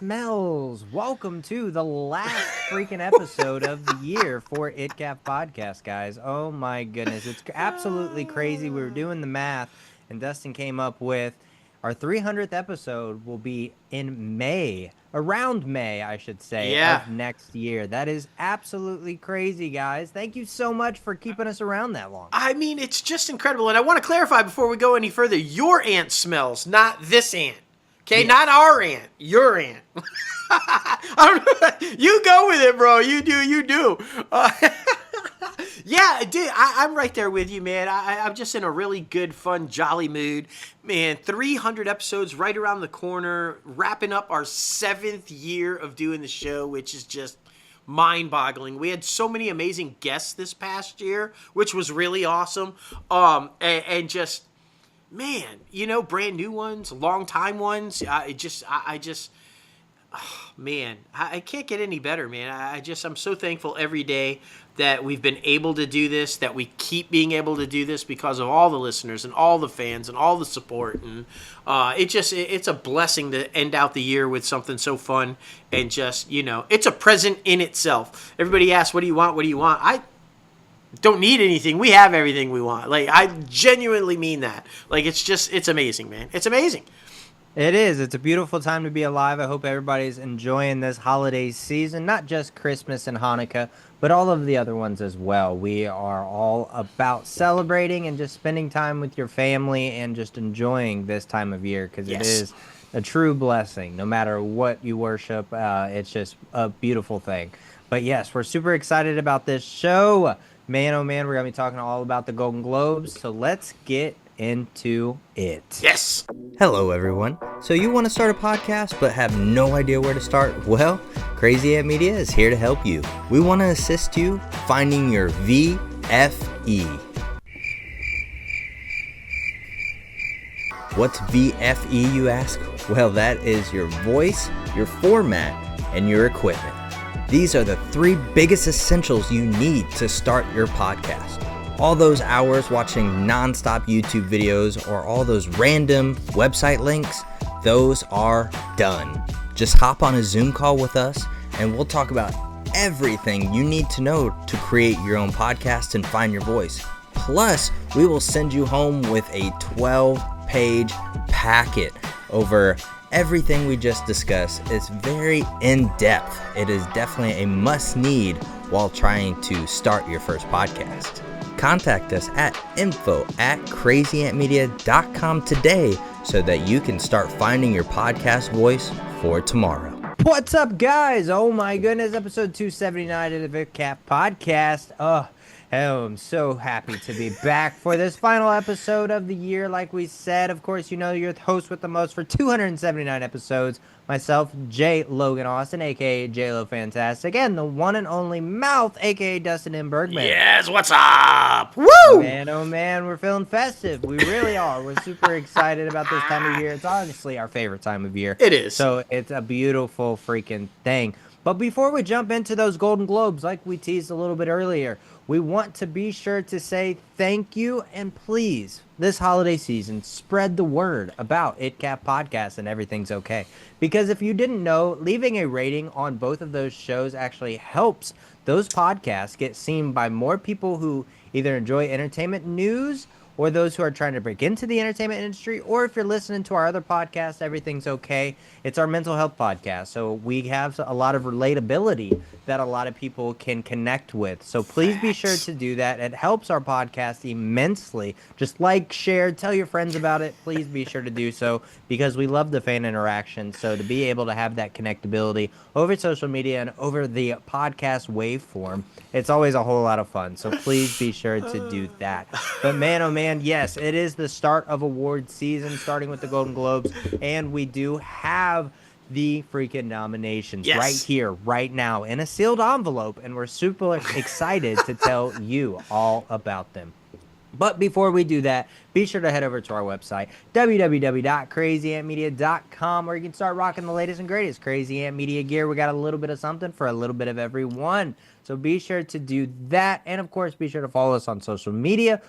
Smells. Welcome to the last freaking episode of the year for ITCAFpodcast, guys. Oh my goodness. It's absolutely crazy. We were doing the math, and Dustin came up with our 300th episode will be in May, around May, I should say, Yeah. of next year. That is absolutely crazy, guys. Thank you so much for keeping us around that long. I mean, it's just incredible. And I want to clarify before we go any further, your aunt smells, not this aunt. Okay, Yes. Not our aunt, your aunt. You go with it, bro. You do. Yeah, dude, I'm right there with you, man. I'm just in a really good, fun, jolly mood. Man, 300 episodes right around the corner, wrapping up our 7th year of doing the show, which is just mind-boggling. We had so many amazing guests this past year, which was really awesome. And just, man, brand new ones, long time ones. Man, I can't get any better, man. I'm so thankful every day that we've been able to do this, that we keep being able to do this because of all the listeners and all the fans and all the support. And it's a blessing to end out the year with something so fun and just, it's a present in itself. Everybody asks, what do you want? What do you want? I don't need anything. We have everything we want. Like, I genuinely mean that. Like, it's amazing, man. It's amazing. It is. It's a beautiful time to be alive. I hope everybody's enjoying this holiday season, not just Christmas and Hanukkah, but all of the other ones as well. We are all about celebrating and just spending time with your family and just enjoying this time of year because It is a true blessing. No matter what you worship, it's just a beautiful thing. But yes, we're super excited about this show. Man, oh man, we're going to be talking all about the Golden Globes. So let's get into it. Yes. Hello everyone. So you want to start a podcast but have no idea where to start? Well, Crazy Ant Media is here to help you. We want to assist you finding your VFE. What's VFE, you ask? Well, that is your voice, your format, and your equipment. These are the 3 biggest essentials you need to start your podcast. All those hours watching non-stop YouTube videos or all those random website links, those are done. Just hop on a Zoom call with us and we'll talk about everything you need to know to create your own podcast and find your voice. Plus, we will send you home with a 12-page packet over everything we just discussed. It's very in-depth. It is definitely a must-need while trying to start your first podcast. Contact us at info@crazyantmedia.com today so that you can start finding your podcast voice for tomorrow. What's up, guys? Oh my goodness, episode 279 of the ITCAFpodcast. I'm so happy to be back for this final episode of the year. Like we said, of course, you're the host with the most for 279 episodes. Myself, J. Logan Austin, a.k.a. J-Lo Fantastic, and the one and only Mouth, a.k.a. Dustin M. Bergman. Yes, what's up? Woo! Man, oh man, we're feeling festive. We really are. We're super excited about this time of year. It's honestly our favorite time of year. It is. So it's a beautiful freaking thing. But before we jump into those Golden Globes, like we teased a little bit earlier, we want to be sure to say thank you and please, this holiday season, spread the word about ITCAFpodcast and Everything's Okay. Because if you didn't know, leaving a rating on both of those shows actually helps those podcasts get seen by more people who either enjoy entertainment news or those who are trying to break into the entertainment industry, or if you're listening to our other podcast, Everything's Okay, it's our mental health podcast. So we have a lot of relatability that a lot of people can connect with. So please be sure to do that. It helps our podcast immensely. Just like, share, tell your friends about it. Please be sure to do so because we love the fan interaction. So to be able to have that connectability over social media and over the podcast waveform, it's always a whole lot of fun. So please be sure to do that. But man, oh man, yes, it is the start of award season, starting with the Golden Globes, and we do have the freaking nominations right here, right now, in a sealed envelope, and we're super excited to tell you all about them. But before we do that, be sure to head over to our website, www.crazyantmedia.com, where you can start rocking the latest and greatest Crazy Ant Media gear. We got a little bit of something for a little bit of everyone. So be sure to do that. And, of course, be sure to follow us on social media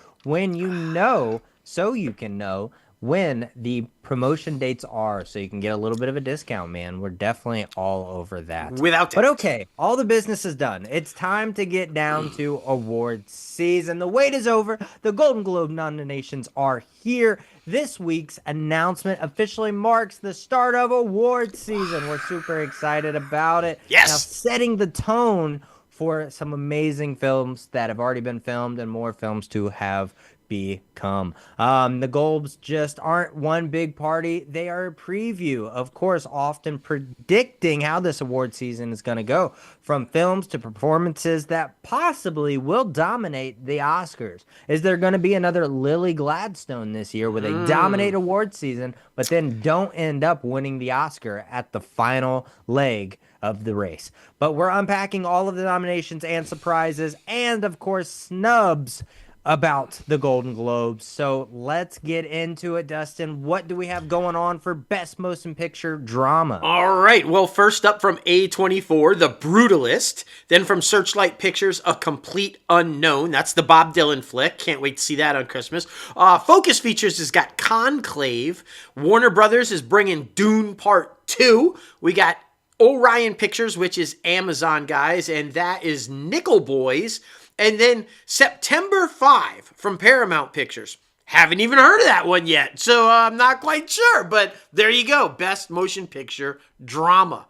so you can know when the promotion dates are, so you can get a little bit of a discount, man. We're definitely all over that. Without But doubt. okay, all the business is done. It's time to get down to award season. The wait is over. The Golden Globe nominations are here. This week's announcement officially marks the start of award season. We're super excited about it. Yes. Now, setting the tone for some amazing films that have already been filmed and more films to have become. The Globes just aren't one big party. They are a preview, of course, often predicting how this award season is going to go, from films to performances that possibly will dominate the Oscars. Is there going to be another Lily Gladstone this year where they dominate award season, but then don't end up winning the Oscar at the final leg of the race? But we're unpacking all of the nominations and surprises and, of course, snubs about the Golden Globes. So let's get into it, Dustin. What do we have going on for Best Motion Picture Drama? All right. Well, first up from A24, The Brutalist. Then from Searchlight Pictures, A Complete Unknown. That's the Bob Dylan flick. Can't wait to see that on Christmas. Focus Features has got Conclave. Warner Brothers is bringing Dune Part 2. We got Orion Pictures, which is Amazon, guys, and that is Nickel Boys. And then September 5 from Paramount Pictures. Haven't even heard of that one yet, so I'm not quite sure. But there you go. Best Motion Picture Drama.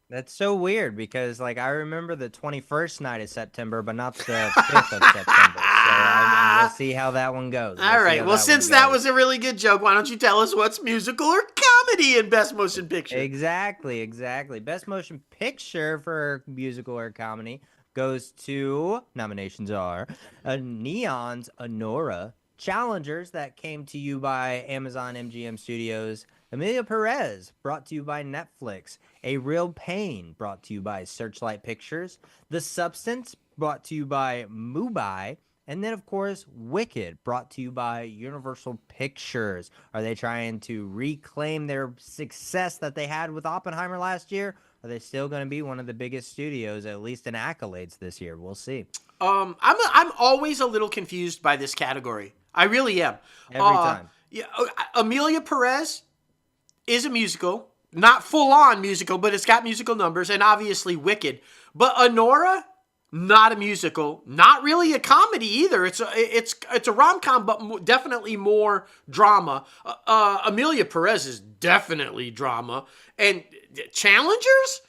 That's so weird because, like, I remember the 21st night of September, but not the 5th of September. So we'll see how that one goes. All right. Well, since that was a really good joke, why don't you tell us what's musical or comedy in Best Motion Picture? Exactly. Best Motion Picture for musical or comedy goes to, nominations are Neon's Anora, Challengers, that came to you by Amazon MGM Studios, Emilia Perez, brought to you by Netflix, A Real Pain, brought to you by Searchlight Pictures, The Substance, brought to you by Mubi, and then, of course, Wicked, brought to you by Universal Pictures. Are they trying to reclaim their success that they had with Oppenheimer last year? Are they still going to be one of the biggest studios, at least in accolades this year? We'll see. I'm always a little confused by this category. I really am. Every time. Yeah, Emilia Perez is a musical, not full on musical, but it's got musical numbers, and obviously Wicked. But Anora, not a musical, not really a comedy either. It's a rom-com, but definitely more drama. Emilia Perez is definitely drama, and Challengers,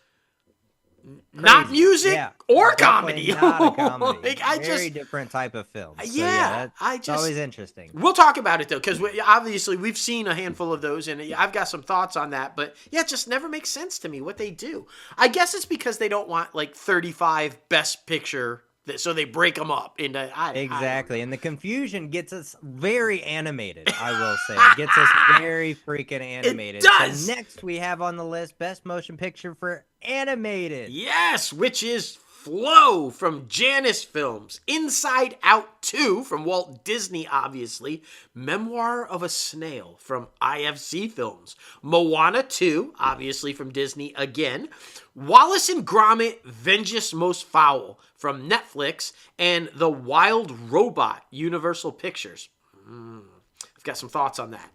not music or comedy. Not a comedy. Like, Very different type of film. So, Yeah, it's always interesting. We'll talk about it though, because obviously we've seen a handful of those, and I've got some thoughts on that. But yeah, it just never makes sense to me what they do. I guess it's because they don't want like 35 Best Picture, so they break them up into. Exactly, and the confusion gets us very animated. I will say, it gets us very freaking animated. It does. So next we have on the list Best Motion Picture for Animated. Yes, which is Flow from Janus Films, Inside Out 2 from Walt Disney, obviously, Memoir of a Snail from IFC Films, Moana 2, obviously from Disney again, Wallace and Gromit, Vengeance Most Foul from Netflix, and The Wild Robot, Universal Pictures. I've got some thoughts on that.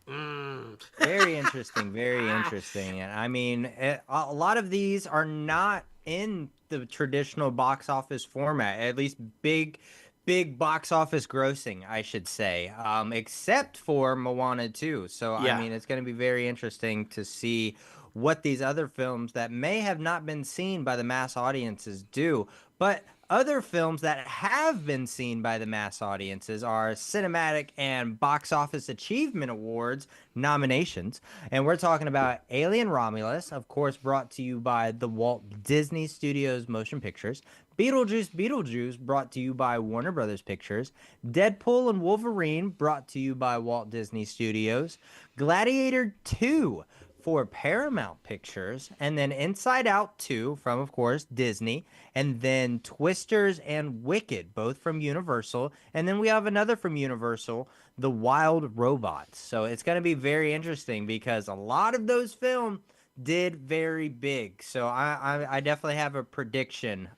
Very interesting, And I mean, a lot of these are not in the traditional box office format, at least big box office grossing, I should say, except for Moana 2. So, yeah. I mean, it's going to be very interesting to see what these other films that may have not been seen by the mass audiences do. But other films that have been seen by the mass audiences are Cinematic and Box Office Achievement Awards nominations. And we're talking about Alien Romulus, of course, brought to you by the Walt Disney Studios Motion Pictures. Beetlejuice, brought to you by Warner Brothers Pictures. Deadpool and Wolverine, brought to you by Walt Disney Studios. Gladiator 2 for Paramount Pictures, and then Inside Out 2 from, of course, Disney, and then Twisters and Wicked, both from Universal, and then we have another from Universal, The Wild Robots. So it's going to be very interesting because a lot of those films, did very big. So I definitely have a prediction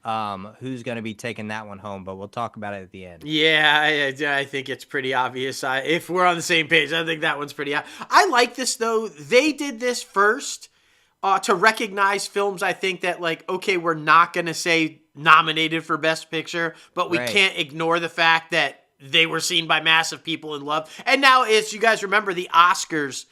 who's going to be taking that one home, but we'll talk about it at the end. Yeah, I think it's pretty obvious. If we're on the same page, I think that one's pretty obvious. I like this, though. They did this first to recognize films, I think, that, like, okay, we're not going to say nominated for Best Picture, but we Right. can't ignore the fact that they were seen by massive people and loved. And now, as you guys remember, the Oscars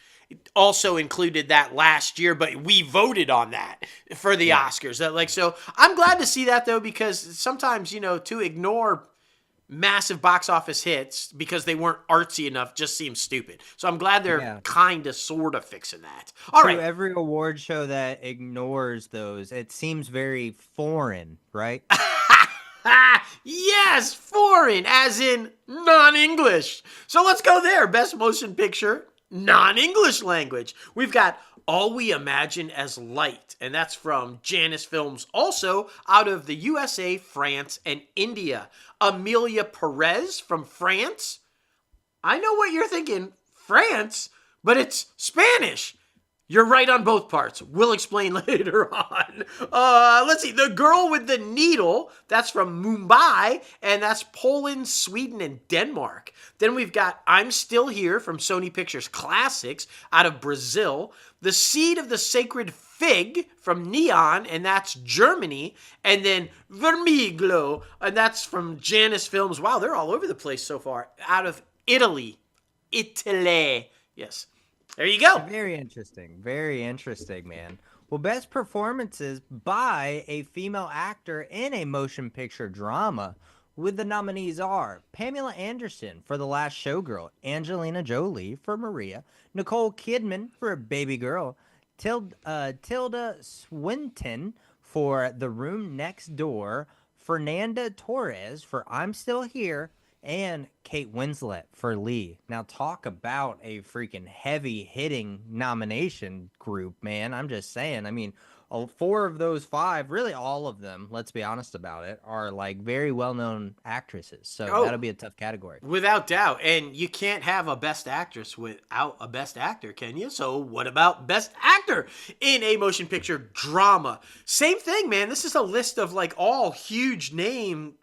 also included that last year, but we voted on that for the Oscars. So I'm glad to see that, though, because sometimes, to ignore massive box office hits because they weren't artsy enough just seems stupid. So I'm glad they're kind of sort of fixing that. All right. Every award show that ignores those, it seems very foreign, right? Yes, foreign, as in non-English. So let's go there. Best Motion Picture, non-English language. We've got All We Imagine as Light, and that's from Janus Films, also out of the USA, France, and India. Amelia Perez from France. I know what you're thinking, France, but it's Spanish. You're right on both parts. We'll explain later on. Let's see. The Girl with the Needle. That's from Mumbai. And that's Poland, Sweden, and Denmark. Then we've got I'm Still Here from Sony Pictures Classics out of Brazil. The Seed of the Sacred Fig from Neon. And that's Germany. And then Vermiglo. And that's from Janus Films. Wow, they're all over the place so far. Out of Italy. Italy. Yes. There you go. Very interesting, man. Well, best performances by a female actor in a motion picture drama, with the nominees are Pamela Anderson for The Last Showgirl, Angelina Jolie for Maria, Nicole Kidman for Baby Girl, Tilda Swinton for The Room Next Door, Fernanda Torres for I'm Still Here, and Kate Winslet for Lee. Now, talk about a freaking heavy-hitting nomination group, man. I'm just saying. I mean, 4 of those 5, really all of them, let's be honest about it, are like very well-known actresses. So that'll be a tough category. Without doubt. And you can't have a Best Actress without a Best Actor, can you? So what about Best Actor in a motion picture drama? Same thing, man. This is a list of like all huge name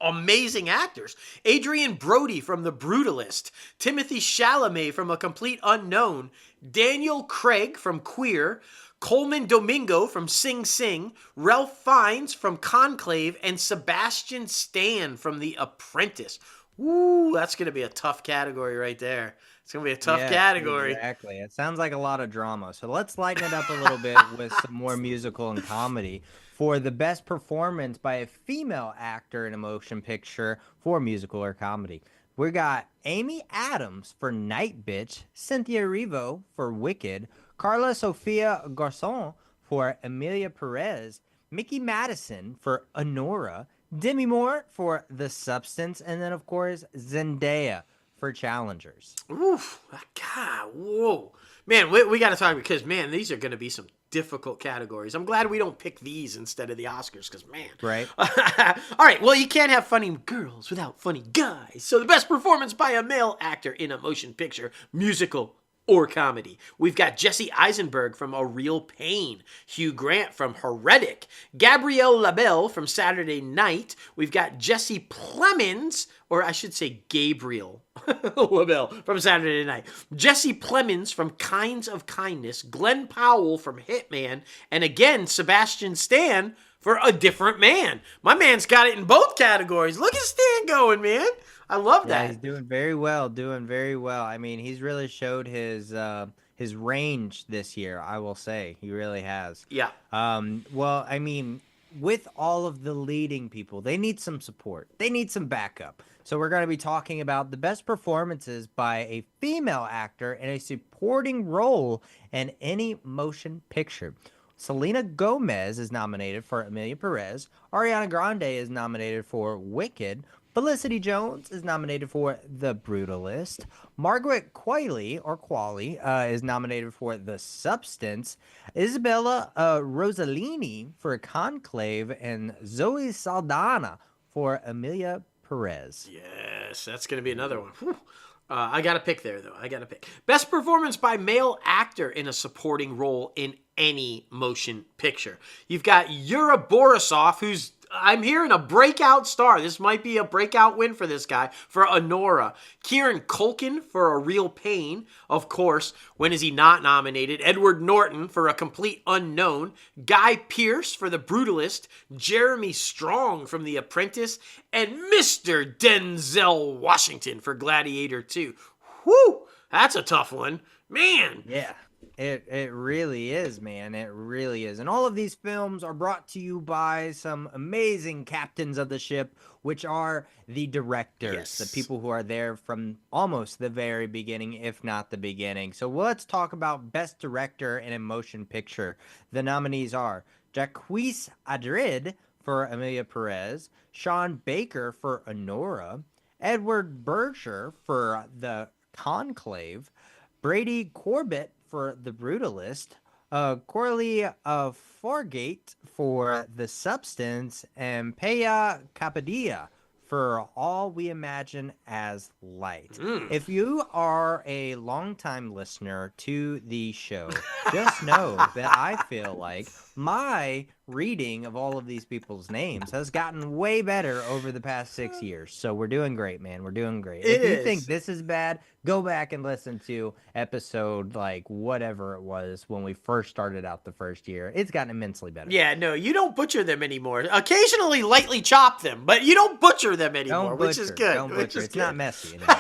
amazing actors. Adrian Brody from The Brutalist, Timothy Chalamet from A Complete Unknown, Daniel Craig from Queer, Coleman Domingo from Sing Sing, Ralph Fiennes from Conclave, and Sebastian Stan from The Apprentice. Ooh, that's going to be a tough category right there. It's going to be a tough category. Exactly. It sounds like a lot of drama. So let's lighten it up a little bit with some more musical and comedy. For the best performance by a female actor in a motion picture for musical or comedy, we got Amy Adams for Night Bitch, Cynthia Erivo for Wicked, Carla Sofia Garçon for Amelia Perez, Mickey Madison for Honora, Demi Moore for The Substance, and then, of course, Zendaya for Challengers. Oof. God, whoa. Man, we got to talk because, man, these are going to be some difficult categories. I'm glad we don't pick these instead of the Oscars because, man. Right. All right, well, you can't have funny girls without funny guys. So the best performance by a male actor in a motion picture, musical, or comedy. We've got Jesse Eisenberg from A Real Pain, Hugh Grant from Heretic, Gabrielle Labelle from Saturday Night. We've got Jesse Plemons, or I should say Gabriel Labelle from Saturday Night, Jesse Plemons from Kinds of Kindness, Glenn Powell from Hitman, and again, Sebastian Stan for A Different Man. My man's got it in both categories. Look at Stan going, man. I love that. Yeah, he's doing very well. I mean, he's really showed his range this year, I will say. He really has. Yeah. Well, I mean, with all of the leading people, they need some support. They need some backup. So we're going to be talking about the best performances by a female actor in a supporting role in any motion picture. Selena Gomez is nominated for Amelia Perez. Ariana Grande is nominated for Wicked. Felicity Jones is nominated for The Brutalist. Margaret Qualley is nominated for The Substance. Isabella Rossellini for Conclave, and Zoe Saldana for Amelia Perez. Yes, that's going to be another one. Whew. I got to pick there, though. I got to pick. Best performance by male actor in a supporting role in any motion picture. You've got Yura Borisov, who's, I'm hearing, a breakout star. This might be a breakout win for this guy, for Honora. Kieran Culkin for A Real Pain. Of course, when is he not nominated? Edward Norton for A Complete Unknown. Guy Pearce for The Brutalist. Jeremy Strong from The Apprentice. And Mr. Denzel Washington for Gladiator 2. Whew! That's a tough one. Man! Yeah. It really is, man. It really is. And all of these films are brought to you by some amazing captains of the ship, which are the directors, Yes. the people who are there from almost the very beginning, if not the beginning. So let's talk about Best Director in a Motion Picture. The nominees are Jacques Adrid for Amelia Perez, Sean Baker for Honora, Edward Berger for The Conclave, Brady Corbett for The Brutalist, Corley Forgate for The Substance, and Peya Capadia for All We Imagine as Light. If you are a longtime listener to the show, just know that I feel like my reading of all of these people's names has gotten way better over the past 6 years. So we're doing great, man. We're doing great. If you think this is bad, go back and listen to episode like whatever it was when we first started out the first year. It's gotten immensely better. Yeah, no, you don't butcher them anymore. Occasionally lightly chop them, but you don't butcher them anymore, which is good. Don't butcher. It's not messy anymore.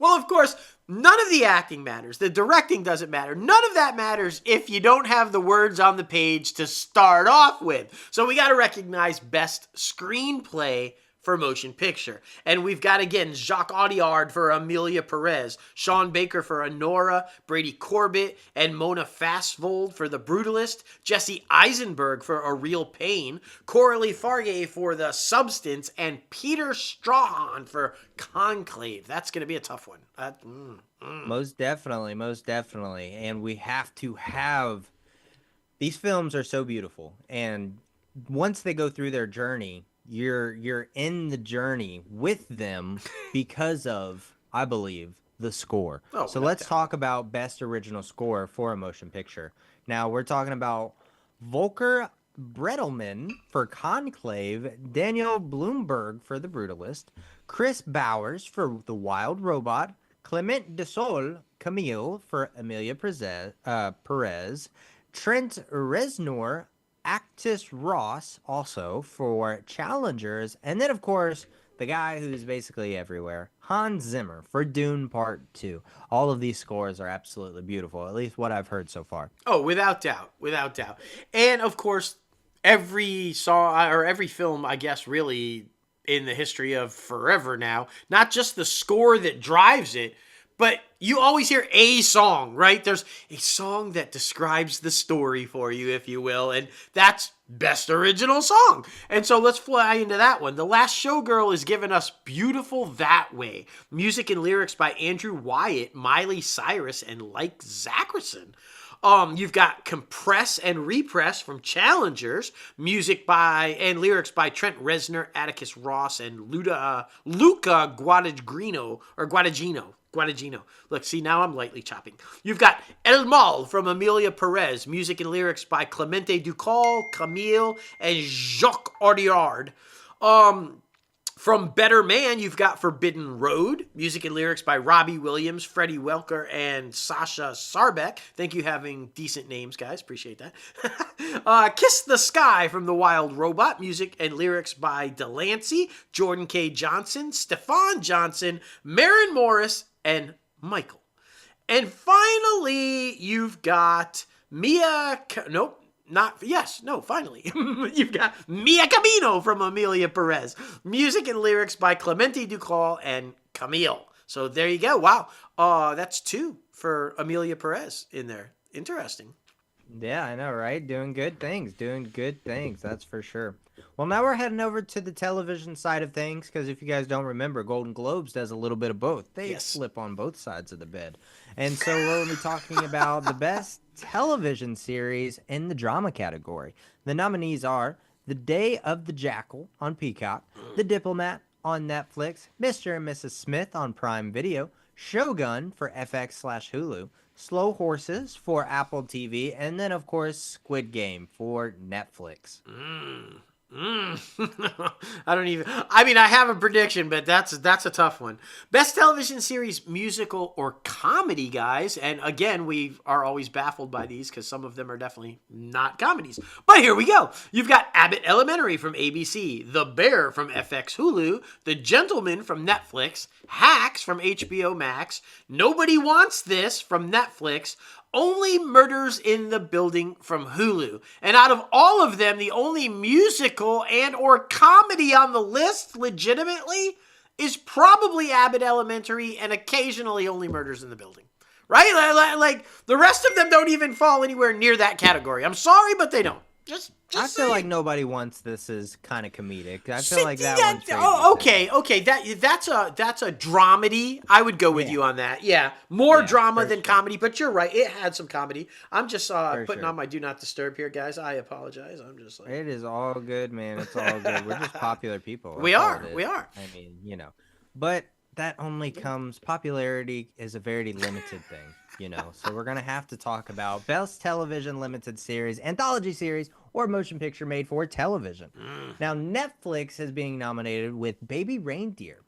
Well, of course, none of the acting matters. The directing doesn't matter. None of that matters if you don't have the words on the page to start off with. So we got to recognize Best Screenplay for Motion Picture. And we've got, again, Jacques Audiard for Amelia Perez, Sean Baker for Honora, Brady Corbett and Mona Fastvold for The Brutalist, Jesse Eisenberg for A Real Pain, Coralie Farge for The Substance, and Peter Strahan for Conclave. That's going to be a tough one. Most definitely. And we have to have... These films are so beautiful. And once they go through their journey, you're in the journey with them because of, I believe, the score. So let's talk about Best Original Score for a Motion Picture. Now, we're talking about Volker Bredelman for Conclave, Daniel Bloomberg for The Brutalist, Chris Bowers for The Wild Robot, Clement Desaulles Camille for Amelia Perez, Trent Reznor Actis Ross also for Challengers, and then of course the guy who's basically everywhere, Hans Zimmer for Dune Part 2. All of these scores are absolutely beautiful, at least what I've heard so far. Oh, without doubt. And of course, every song or every film, I guess, really in the history of forever now, not just the score that drives it, but you always hear a song, right? There's a song that describes the story for you, if you will, and that's Best Original Song. And so let's fly into that one. The Last Showgirl is giving us Beautiful That Way. Music and lyrics by Andrew Wyatt, Miley Cyrus, and Like Zackerson. You've got Compress and Repress from Challengers, music by and lyrics by Trent Reznor, Atticus Ross, and Luca Guadagnino. Look, see, now I'm lightly chopping. You've got El Mal from Amelia Perez, music and lyrics by Clemente Ducal, Camille, and Jacques Audiard. From Better Man, you've got Forbidden Road, music and lyrics by Robbie Williams, Freddie Welker, and Sasha Sarbek. Thank you having decent names, guys. Appreciate that. Kiss the Sky from The Wild Robot, music and lyrics by Delancey, Jordan K. Johnson, Stefan Johnson, Maren Morris, and Michael. And finally, you've got finally. You've got Mia Camino from Amelia Perez. Music and lyrics by Clemente Ducal and Camille. So there you go. Wow. That's 2 for Amelia Perez in there. Interesting. Yeah, I know, right? Doing good things, that's for sure. Well, now we're heading over to the television side of things, because if you guys don't remember, Golden Globes does a little bit of both. They flip on both sides of the bed. And so we'll be talking about the best television series in the drama category. The nominees are The Day of the Jackal on Peacock, The Diplomat on Netflix, Mr. and Mrs. Smith on Prime Video, Shogun for FX/Hulu, Slow Horses for Apple TV, and then, of course, Squid Game for Netflix. I have a prediction, but that's a tough one. Best television series, musical or comedy, guys. And again, we are always baffled by these because some of them are definitely not comedies. But here we go. You've got Abbott Elementary from ABC, The Bear from FX Hulu, The Gentleman from Netflix, Hacks from HBO Max, Nobody Wants This from Netflix, Only Murders in the Building from Hulu. And out of all of them, the only musical and or comedy on the list, legitimately, is probably Abbott Elementary and occasionally Only Murders in the Building. Right? Like the rest of them don't even fall anywhere near that category. I'm sorry, but they don't. Just I feel saying. like Nobody Wants This is kind of comedic. I feel like that one's very okay. That's a dramedy. I would go with you on that. Yeah, more drama than comedy, but you're right. It had some comedy. I'm just putting on my do not disturb here, guys. I apologize. I'm just like, it is all good, man. It's all good. We're just popular people. We are. I mean, but that only comes. Popularity is a very limited thing, So we're gonna have to talk about best television limited series, anthology series, or motion picture made for television. Now, Netflix is being nominated with Baby Reindeer.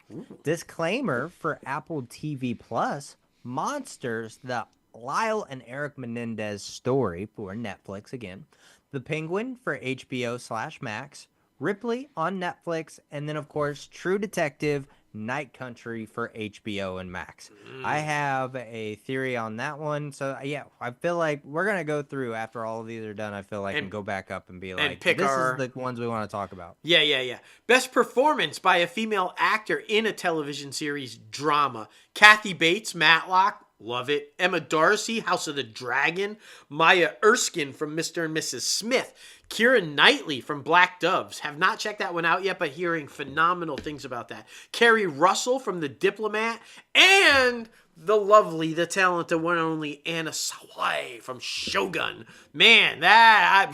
Disclaimer for Apple TV Plus, Monsters, the Lyle and Eric Menendez story for Netflix again. The Penguin for HBO/Max. Ripley on Netflix. And then, of course, True Detective, Night Country for HBO and Max. I have a theory on that one. So, yeah, I feel like we're going to go through after all of these are done. I feel like and go back up and be like, this is the ones we want to talk about. Yeah. Best performance by a female actor in a television series drama. Kathy Bates, Matlock. Love it. Emma Darcy, House of the Dragon. Maya Erskine from Mr. and Mrs. Smith. Keira Knightley from Black Doves. Have not checked that one out yet, but hearing phenomenal things about that. Carrie Russell from The Diplomat. And the lovely, the talented one and only Anna Sawai from Shogun. Man, I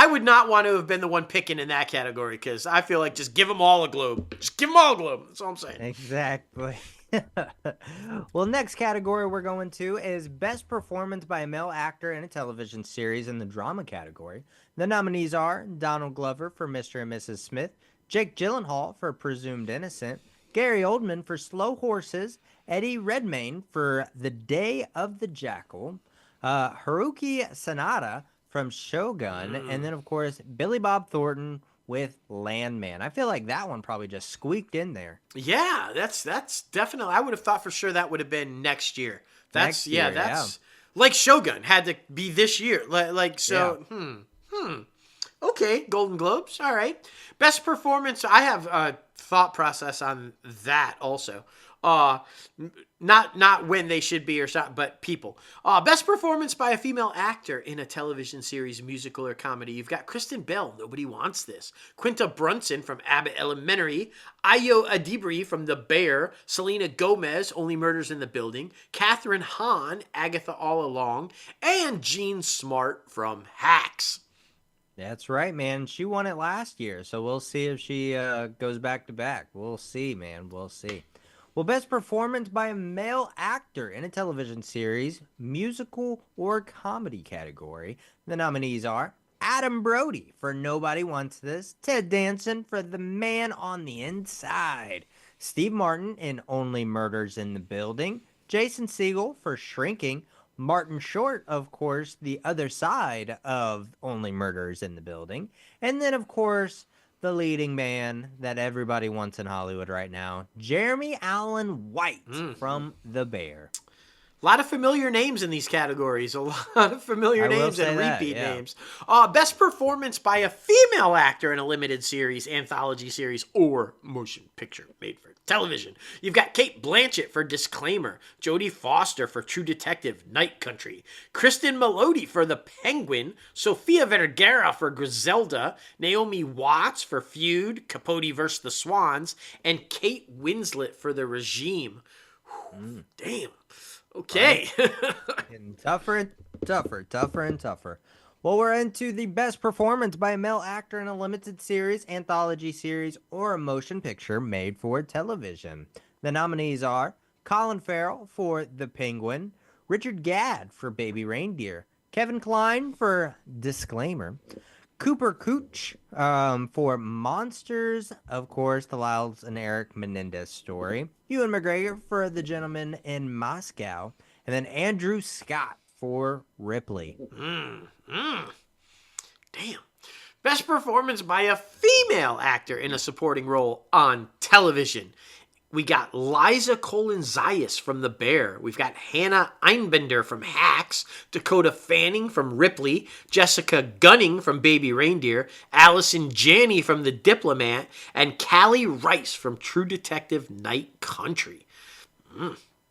would not want to have been the one picking in that category because I feel like just give them all a globe. Just give them all a globe. That's all I'm saying. Exactly. Well, next category we're going to is Best Performance by a Male Actor in a Television Series in the Drama category. The nominees are Donald Glover for Mr. and Mrs. Smith, Jake Gyllenhaal for Presumed Innocent, Gary Oldman for Slow Horses, Eddie Redmayne for The Day of the Jackal, Haruki Sanada from Shogun, and then, of course, Billy Bob Thornton with Landman. I feel like that one probably just squeaked in there. Yeah, that's definitely. I would have thought for sure that would have been next year. That's like Shogun had to be this year. Okay, Golden Globes. All right. Best performance. I have a thought process on that also. Not when they should be or not, but people. Best performance by a female actor in a television series, musical, or comedy. You've got Kristen Bell, Nobody Wants This. Quinta Brunson from Abbott Elementary. Ayo Adibri from The Bear. Selena Gomez, Only Murders in the Building. Katherine Hahn, Agatha All Along. And Jean Smart from Hacks. That's right, man. She won it last year, so we'll see if she goes back to back. We'll see, man. We'll see. Well, best performance by a male actor in a television series, musical, or comedy category. The nominees are Adam Brody for Nobody Wants This, Ted Danson for The Man on the Inside, Steve Martin in Only Murders in the Building, Jason Segel for Shrinking, Martin Short, of course, the other side of Only Murders in the Building, and then, of course, the leading man that everybody wants in Hollywood right now, Jeremy Allen White from The Bear. A lot of familiar names in these categories. A lot of familiar names and repeat names. Best performance by a female actor in a limited series, anthology series, or motion picture made for television. You've got Cate Blanchett for Disclaimer, Jodie Foster for True Detective, Night Country, Kristen Milioti for The Penguin, Sofia Vergara for Griselda, Naomi Watts for Feud, Capote vs. the Swans, and Kate Winslet for The Regime. Damn. Okay. Getting tougher and tougher. Well, we're into the best performance by a male actor in a limited series, anthology series, or a motion picture made for television. The nominees are Colin Farrell for The Penguin, Richard Gadd for Baby Reindeer, Kevin Kline for Disclaimer, Cooper Cooch for Monsters, of course, the Lyles and Eric Menendez story, Ewan McGregor for The Gentleman in Moscow, and then Andrew Scott for Ripley. Damn. Best performance by a female actor in a supporting role on television. We got Liza Colin-Zayas from The Bear. We've got Hannah Einbender from Hacks, Dakota Fanning from Ripley, Jessica Gunning from Baby Reindeer, Allison Janney from The Diplomat, and Callie Rice from True Detective Night Country.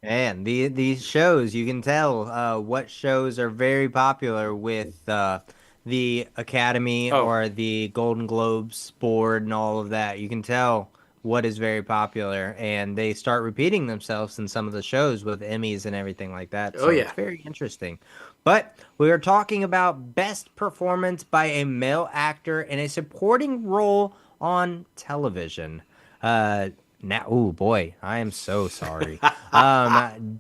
And these shows, you can tell what shows are very popular with the Academy or the Golden Globes board and all of that. You can tell what is very popular, and they start repeating themselves in some of the shows with Emmys and everything like that. So it's very interesting. But we are talking about best performance by a male actor in a supporting role on television. Oh boy, I am so sorry. Patanabua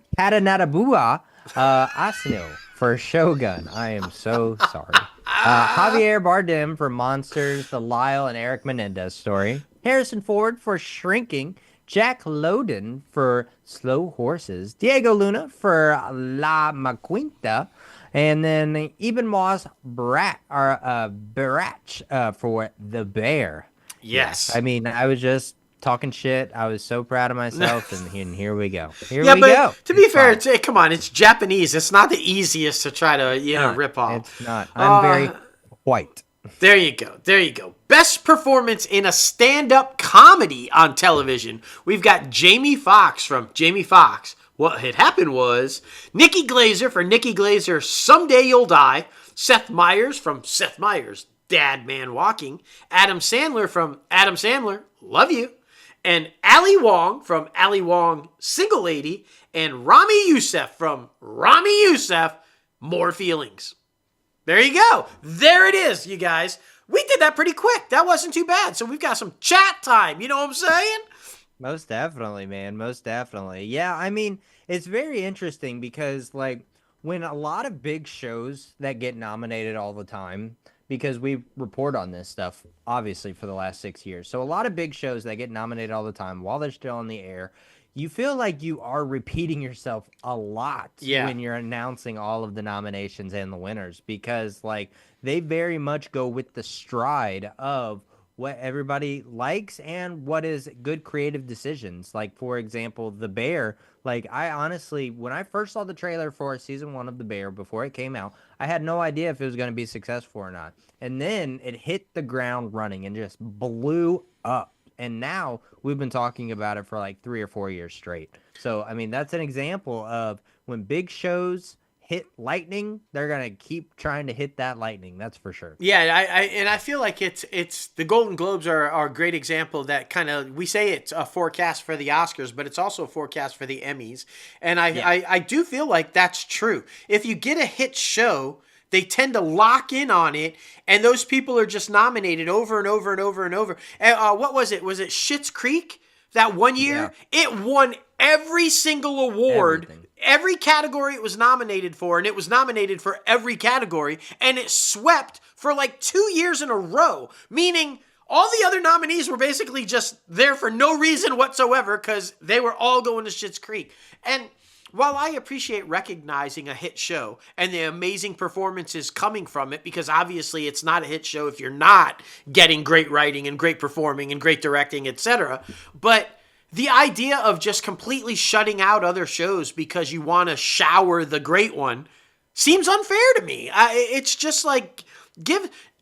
Asino for Shogun. I am so sorry. Javier Bardem for Monsters, the Lyle and Eric Menendez story. Harrison Ford for Shrinking. Jack Lowden for Slow Horses. Diego Luna for La Maquinta. And then Eben Moss Barach for The Bear. Yes. I mean, I was just talking shit. I was so proud of myself, and here we go. Here we go. To be fair, come on, it's Japanese. It's not the easiest to try to rip off. It's not. I'm very white. There you go. Best performance in a stand-up comedy on television. We've got Jamie Foxx from Jamie Foxx. What had happened was Nikki Glazer for Nikki Glazer, Someday You'll Die. Seth Meyers from Seth Meyers, Dad Man Walking. Adam Sandler from Adam Sandler, Love You. And Ali Wong from Ali Wong, Single Lady. And Rami Youssef from Rami Youssef, More Feelings. There you go. There it is, you guys. We did that pretty quick. That wasn't too bad. So we've got some chat time. You know what I'm saying? Most definitely, man. Most definitely. Yeah, I mean, it's very interesting because, like, when a lot of big shows that get nominated all the time, because we report on this stuff, obviously, for the last 6 years. So a lot of big shows that get nominated all the time while they're still on the air, you feel like you are repeating yourself a lot when you're announcing all of the nominations and the winners, because like they very much go with the stride of what everybody likes and what is good creative decisions. Like, for example, The Bear. Like, I honestly, when I first saw the trailer for season 1 of The Bear before it came out, I had no idea if it was going to be successful or not. And then it hit the ground running and just blew up. And now we've been talking about it for like 3 or 4 years straight. So, I mean, that's an example of when big shows hit lightning, they're going to keep trying to hit that lightning. That's for sure. Yeah, I feel like it's the Golden Globes are a great example that kind of, we say it's a forecast for the Oscars, but it's also a forecast for the Emmys. And I do feel like that's true. If you get a hit show, they tend to lock in on it, and those people are just nominated over and over and over and over. What was it? Was it Schitt's Creek? That one year? Yeah. It won every single award, every category it was nominated for, and it was nominated for every category, and it swept for like 2 years in a row, meaning all the other nominees were basically just there for no reason whatsoever because they were all going to Schitt's Creek. And while I appreciate recognizing a hit show and the amazing performances coming from it, because obviously it's not a hit show if you're not getting great writing and great performing and great directing, etc., but the idea of just completely shutting out other shows because you want to shower the great one seems unfair to me. It's just like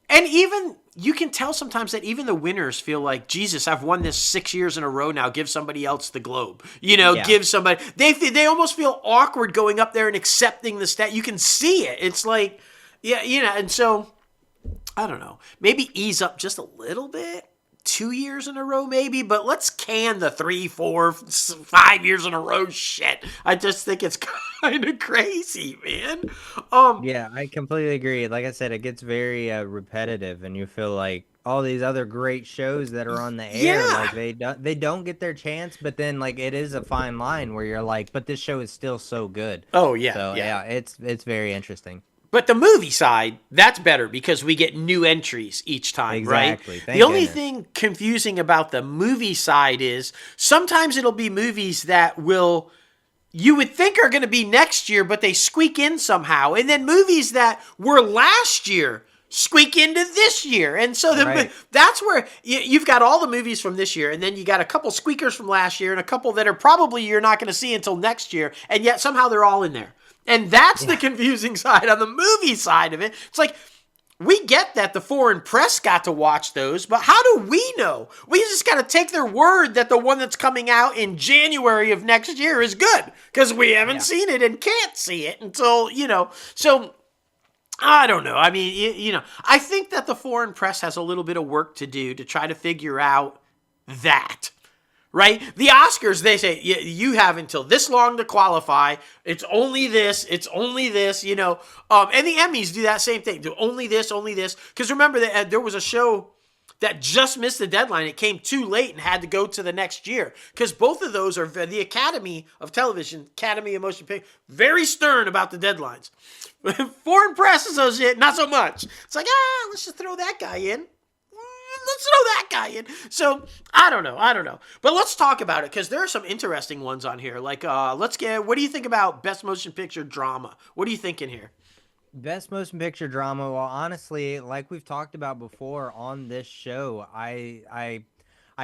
and even you can tell sometimes that even the winners feel like, Jesus, I've won this 6 years in a row now. Give somebody else the Globe. Give somebody. They almost feel awkward going up there and accepting the stat. You can see it. It's like, and so I don't know. Maybe ease up just a little bit 2 years in a row, maybe, but let's can the 3, 4, 5 years in a row shit. I just think it's kind of crazy, man. Yeah, I completely agree. Like I said, it gets very repetitive, and you feel like all these other great shows that are on the air, Yeah. like they don't get their chance, but then like it is a fine line where you're like, but this show is still so good. Oh, yeah, So yeah. yeah, it's very interesting. But the movie side, that's better because we get new entries each time, Exactly. right? Thank The only goodness. thing confusing about the movie side is sometimes it'll be movies that will you would think are going to be next year, but they squeak in somehow. And then movies that were last year squeak into this year. And so Right. that's where you've got all the movies from this year, and then you got a couple squeakers from last year and a couple that are probably you're not going to see until next year, and yet somehow they're all in there. And that's the confusing side. On the movie side of it, it's like, we get that the foreign press got to watch those, but how do we know? We just got to take their word that the one that's coming out in January of next year is good because we haven't seen it and can't see it until, so I don't know. I mean, I think that the foreign press has a little bit of work to do to try to figure out that. Right? The Oscars, they say, you have until this long to qualify. It's only this. And the Emmys do that same thing. Do only this. Because remember, that there was a show that just missed the deadline. It came too late and had to go to the next year. Because both of those are the Academy of Television, Academy of Motion Picture, very stern about the deadlines. Foreign Press Associate, not so much. It's like, let's just throw that guy in. Let's throw that guy in. So, I don't know. But let's talk about it, because there are some interesting ones on here. Like, what do you think about Best Motion Picture Drama? What are you thinking here? Best motion picture drama. Well, honestly, like we've talked about before on this show, I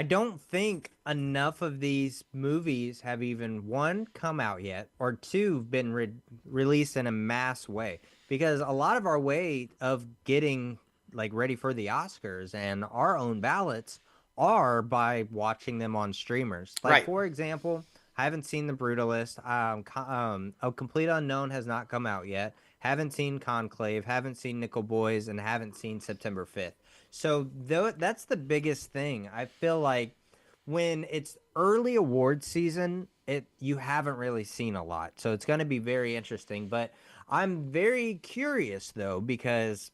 don't think enough of these movies have even, one, come out yet, or two, been released in a mass way. Because a lot of our way of getting like ready for the Oscars and our own ballots are by watching them on streamers. Like, Right. for example, I haven't seen The Brutalist. A Complete Unknown has not come out yet. Haven't seen Conclave. Haven't seen Nickel Boys, and haven't seen September 5th. So that's the biggest thing. I feel like when it's early award season, you haven't really seen a lot. So it's going to be very interesting. But I'm very curious, though, because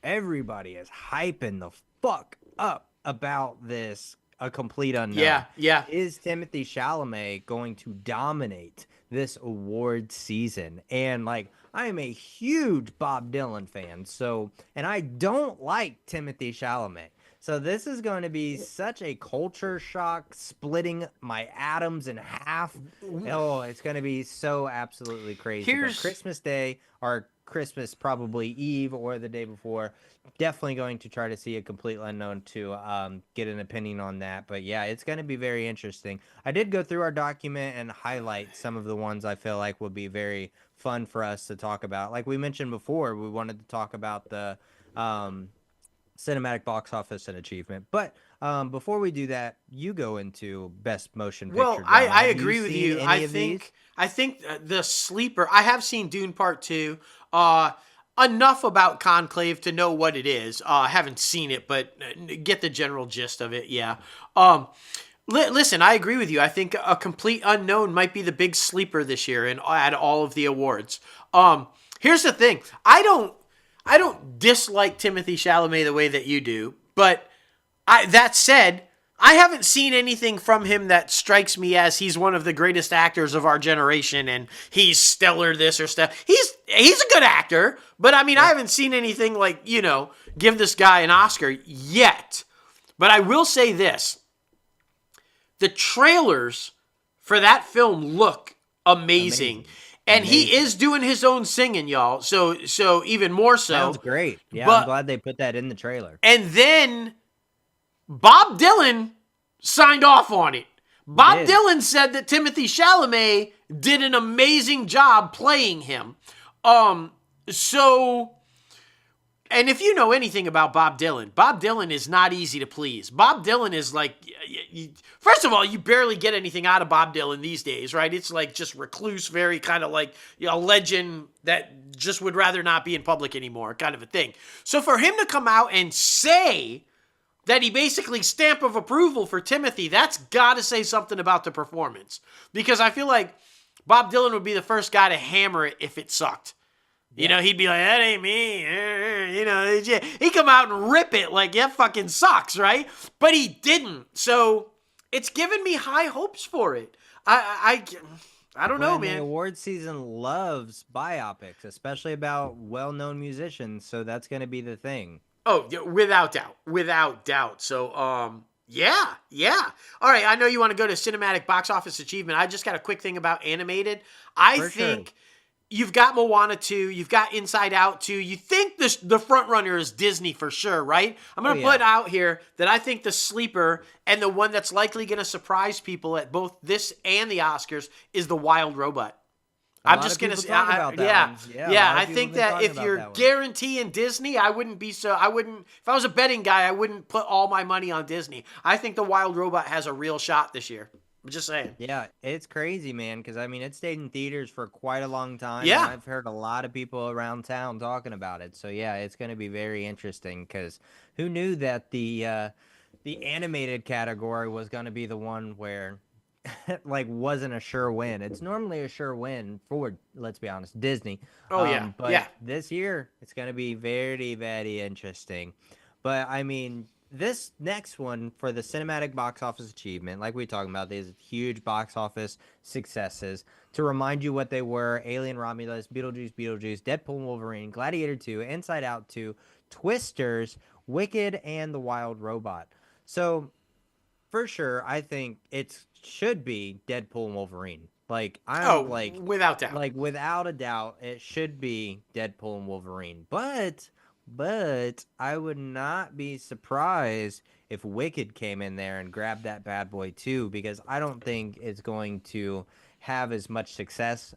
everybody is hyping the fuck up about this A Complete Unknown. Yeah. Is Timothée Chalamet going to dominate this award season? And like, I am a huge Bob Dylan fan, and I don't like Timothée Chalamet. So this is going to be such a culture shock, splitting my atoms in half. Oh, it's going to be so absolutely crazy. But Christmas Day, or Christmas probably Eve or the day before, definitely going to try to see A Complete Unknown to get an opinion on that. But yeah, it's going to be very interesting. I did go through our document and highlight some of the ones I feel like would be very fun for us to talk about. Like we mentioned before, we wanted to talk about the cinematic box office and achievement. But before we do that, you go into Best Motion Picture. Well, drama. I Have agree with seen you. any of these? I think the sleeper. I have seen Dune Part 2. Enough about Conclave to know what it is. I haven't seen it, but get the general gist of it. Yeah. Listen, I agree with you. I think A Complete Unknown might be the big sleeper this year and at all of the awards. Here's the thing. I don't dislike Timothée Chalamet the way that you do, but that said, I haven't seen anything from him that strikes me as he's one of the greatest actors of our generation and he's stellar this or stuff. He's a good actor, but I mean, I haven't seen anything like, give this guy an Oscar yet. But I will say this. The trailers for that film look amazing. And he is doing his own singing, y'all. So even more so. Sounds great. Yeah, But- I'm glad they put that in the trailer. And then Bob Dylan signed off on it. Bob did. Dylan said that Timothée Chalamet did an amazing job playing him. And if you know anything about Bob Dylan is not easy to please. Bob Dylan is like, first of all, you barely get anything out of Bob Dylan these days, right? It's like just recluse, very kind of like a legend that just would rather not be in public anymore, kind of a thing. So for him to come out and say, that he basically stamp of approval for Timothy, that's got to say something about the performance. Because I feel like Bob Dylan would be the first guy to hammer it if it sucked. You know, he'd be like, that ain't me. You know, he'd come out and rip it like, yeah, fucking sucks, right? But he didn't. So it's given me high hopes for it. I don't know, man. The award season loves biopics, especially about well-known musicians. So that's going to be the thing. Oh, yeah, without doubt. So, yeah. All right, I know you want to go to cinematic box office achievement. I just got a quick thing about animated. I think you've got Moana 2, you've got Inside Out 2. You think the front runner is Disney for sure, right? I'm going to put out here that I think the sleeper and the one that's likely going to surprise people at both this and the Oscars is The Wild Robot. I'm just going to say, I think that if you're guaranteeing Disney, if I was a betting guy, I wouldn't put all my money on Disney. I think The Wild Robot has a real shot this year. I'm just saying. Yeah, it's crazy, man, because, I mean, it stayed in theaters for quite a long time. Yeah. And I've heard a lot of people around town talking about it. So, yeah, it's going to be very interesting because who knew that the animated category was going to be the one where like wasn't a sure win. It's normally a sure win for, let's be honest, Disney. But this year it's going to be very, very interesting. But I mean, this next one for the cinematic box office achievement, like we talking about, these huge box office successes. To remind you what they were: Alien Romulus, Beetlejuice, Deadpool and Wolverine, Gladiator 2, Inside Out 2, Twisters, Wicked, and The Wild Robot. So for sure, I think it should be Deadpool and Wolverine. Without doubt. Like without a doubt, it should be Deadpool and Wolverine. But I would not be surprised if Wicked came in there and grabbed that bad boy too, because I don't think it's going to have as much success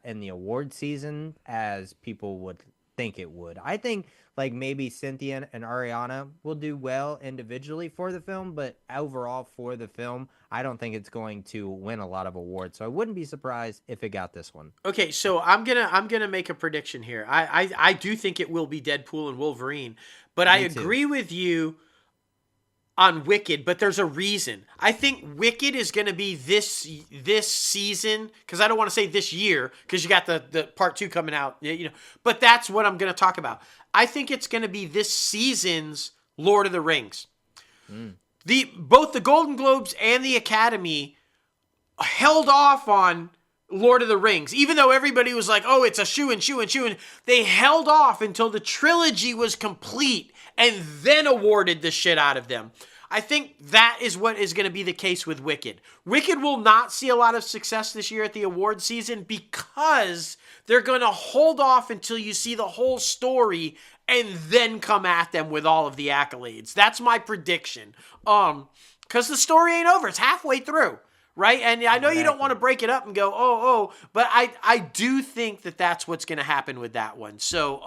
in the award season as people would think it would. I think like maybe Cynthia and Ariana will do well individually for the film, but overall for the film, I don't think it's going to win a lot of awards. So I wouldn't be surprised if it got this one. Okay, so I'm gonna make a prediction here. I do think it will be Deadpool and Wolverine, but I agree with you on Wicked, but there's a reason. I think Wicked is going to be this season, because I don't want to say this year, because you got the part 2 coming out, but that's what I'm going to talk about. I think it's going to be this season's Lord of the Rings. Both the Golden Globes and the Academy held off on Lord of the Rings, even though everybody was like, oh, it's a shoo-in. They held off until the trilogy was complete and then awarded the shit out of them. I think that is what is going to be the case with Wicked. Wicked will not see a lot of success this year at the award season because they're going to hold off until you see the whole story and then come at them with all of the accolades. That's my prediction. Because the story ain't over. It's halfway through, right? And I know you don't want to break it up and go, but I do think that that's what's going to happen with that one. So,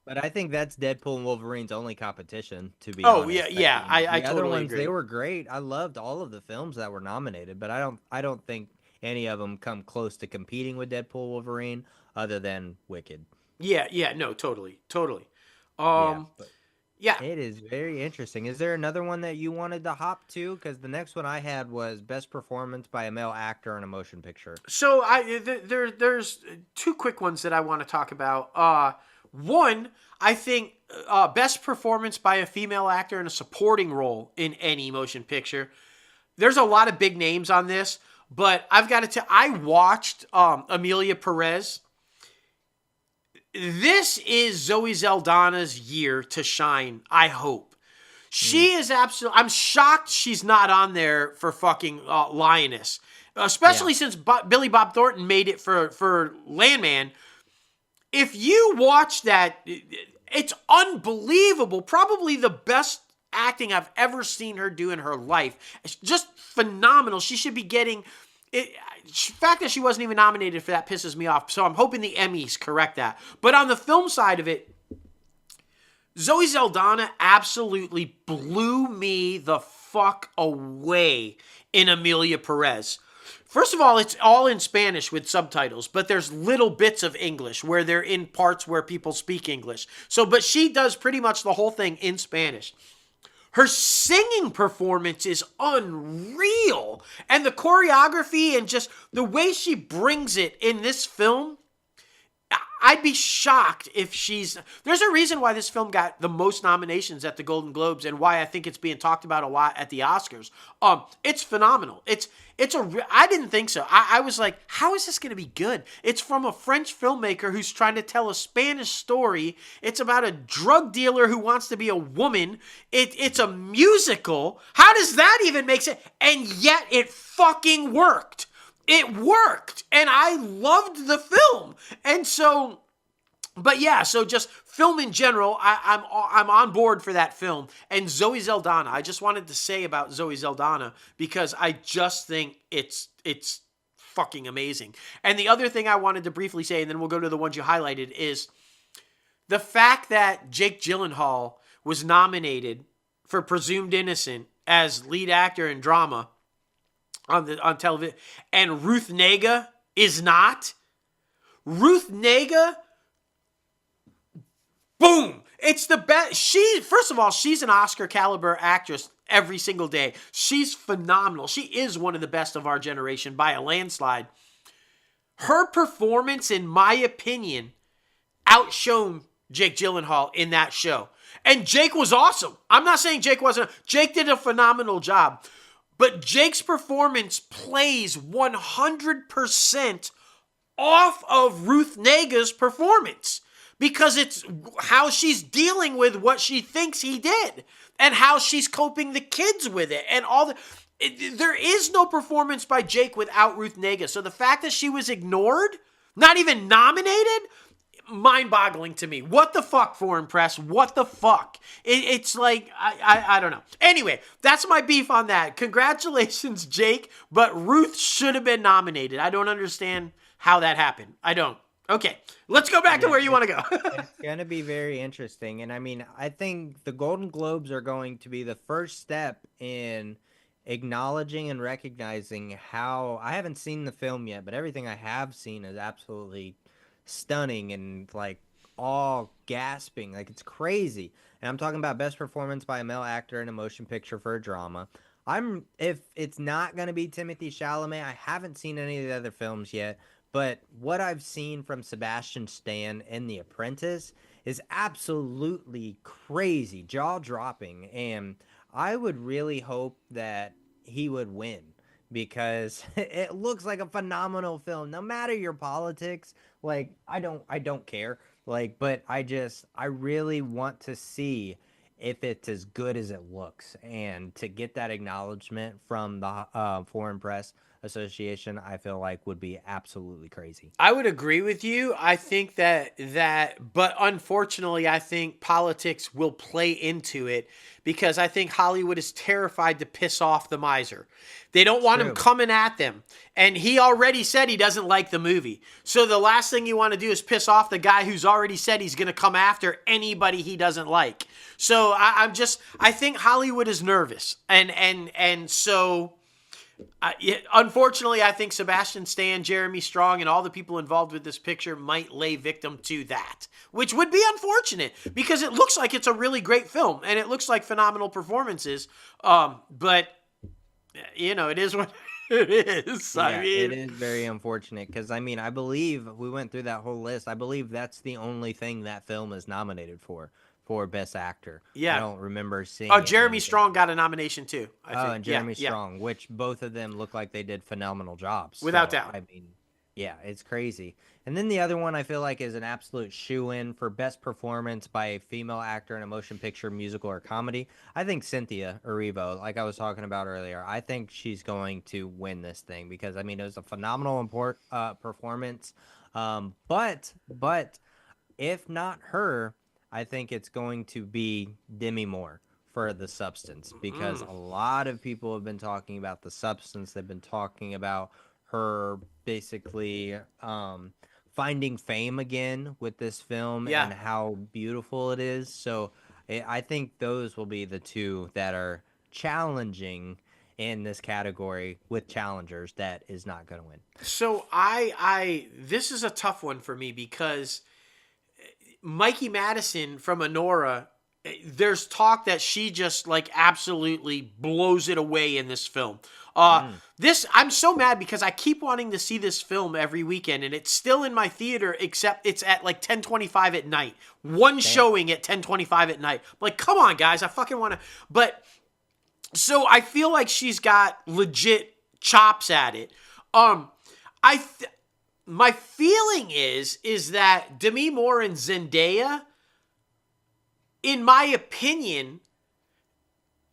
But I think that's Deadpool and Wolverine's only competition, to be honest. I totally other ones, agree. They were great. I loved all of the films that were nominated, but I don't think any of them come close to competing with Deadpool Wolverine other than Wicked. No, totally. It is very interesting. Is there another one that you wanted to hop to? Because the next one I had was Best Performance by a Male Actor in a Motion Picture. So there's 2 quick ones that I want to talk about. One, I think best performance by a female actor in a supporting role in any motion picture. There's a lot of big names on this, but I've got to tell, I watched Amelia Perez. This is Zoe Saldana's year to shine, I hope. She is absolutely, I'm shocked she's not on there for fucking Lioness, especially since Billy Bob Thornton made it for Landman. If you watch that, it's unbelievable. Probably the best acting I've ever seen her do in her life. It's just phenomenal. She should be getting it. The fact that she wasn't even nominated for that pisses me off. So I'm hoping the Emmys correct that. But on the film side of it, Zoe Saldana absolutely blew me the fuck away in Amelia Perez. First of all, it's all in Spanish with subtitles, but there's little bits of English where they're in parts where people speak English. But she does pretty much the whole thing in Spanish. Her singing performance is unreal. And the choreography and just the way she brings it in this film, I'd be shocked if there's a reason why this film got the most nominations at the Golden Globes and why I think it's being talked about a lot at the Oscars. It's phenomenal. I didn't think so. I was like, how is this going to be good? It's from a French filmmaker who's trying to tell a Spanish story. It's about a drug dealer who wants to be a woman. It's a musical. How does that even make sense? And yet it fucking worked. It worked, and I loved the film. And so, but yeah, so just film in general, I'm on board for that film. And Zoe Saldana, I just wanted to say about Zoe Saldana because I just think it's fucking amazing. And the other thing I wanted to briefly say, and then we'll go to the ones you highlighted, is the fact that Jake Gyllenhaal was nominated for Presumed Innocent as lead actor in drama on television, and Ruth Negga is not. Ruth Negga, boom! It's the best. First of all, she's an Oscar caliber actress every single day. She's phenomenal. She is one of the best of our generation by a landslide. Her performance, in my opinion, outshone Jake Gyllenhaal in that show. And Jake was awesome. I'm not saying Jake wasn't. Jake did a phenomenal job. But Jake's performance plays 100% off of Ruth Negga's performance because it's how she's dealing with what she thinks he did and how she's coping the kids with it and all there is no performance by Jake without Ruth Negga. So the fact that she was ignored, not even nominated, mind-boggling to me. What the fuck, Foreign Press? What the fuck? It's like, I don't know. Anyway, that's my beef on that. Congratulations, Jake, but Ruth should have been nominated. I don't understand how that happened. I don't. Okay, let's go back to where you want to go. It's going to be very interesting. And I mean, I think the Golden Globes are going to be the first step in acknowledging and recognizing how, I haven't seen the film yet, but everything I have seen is absolutely stunning and like all gasping, like it's crazy. And I'm talking about best performance by a male actor in a motion picture for a drama. If it's not going to be Timothée Chalamet, I haven't seen any of the other films yet, but what I've seen from Sebastian Stan in The Apprentice is absolutely crazy, jaw-dropping, and I would really hope that he would win because it looks like a phenomenal film. No matter your politics, like I don't care. Like, but I really want to see if it's as good as it looks, and to get that acknowledgement from the Foreign Press Association, I feel like would be absolutely crazy. I would agree with you. I think but unfortunately, I think politics will play into it because I think Hollywood is terrified to piss off the miser. They don't want him coming at them. And he already said he doesn't like the movie. So the last thing you want to do is piss off the guy who's already said he's going to come after anybody he doesn't like. So I think Hollywood is nervous. And so unfortunately, I think Sebastian Stan, Jeremy Strong, and all the people involved with this picture might lay victim to that, which would be unfortunate because it looks like it's a really great film and it looks like phenomenal performances. But you know, it is what it is. Yeah, I mean, it is very unfortunate because I mean, I believe we went through that whole list. I believe that's the only thing that film is nominated for Best Actor. Yeah. I don't remember seeing. Oh, Jeremy Strong got a nomination too, I think. And Jeremy Strong, which both of them look like they did phenomenal jobs. Without doubt. I mean, yeah, it's crazy. And then the other one I feel like is an absolute shoo-in for best performance by a female actor in a motion picture, musical, or comedy. I think Cynthia Erivo, like I was talking about earlier, I think she's going to win this thing because, I mean, it was a phenomenal performance. But if not her, I think it's going to be Demi Moore for The Substance because a lot of people have been talking about The Substance. They've been talking about her basically finding fame again with this film and how beautiful it is. So I think those will be the two that are challenging in this category with challengers that is not going to win. So this is a tough one for me because Mikey Madison from Anora there's talk that she just like absolutely blows it away in this film. This I'm so mad because I keep wanting to see this film every weekend, and it's still in my theater, except it's at like 10:25 at night. One showing at 10:25 at night. Like, come on, guys, I fucking want to. But so I feel like she's got legit chops at it. My feeling is that Demi Moore and Zendaya, in my opinion,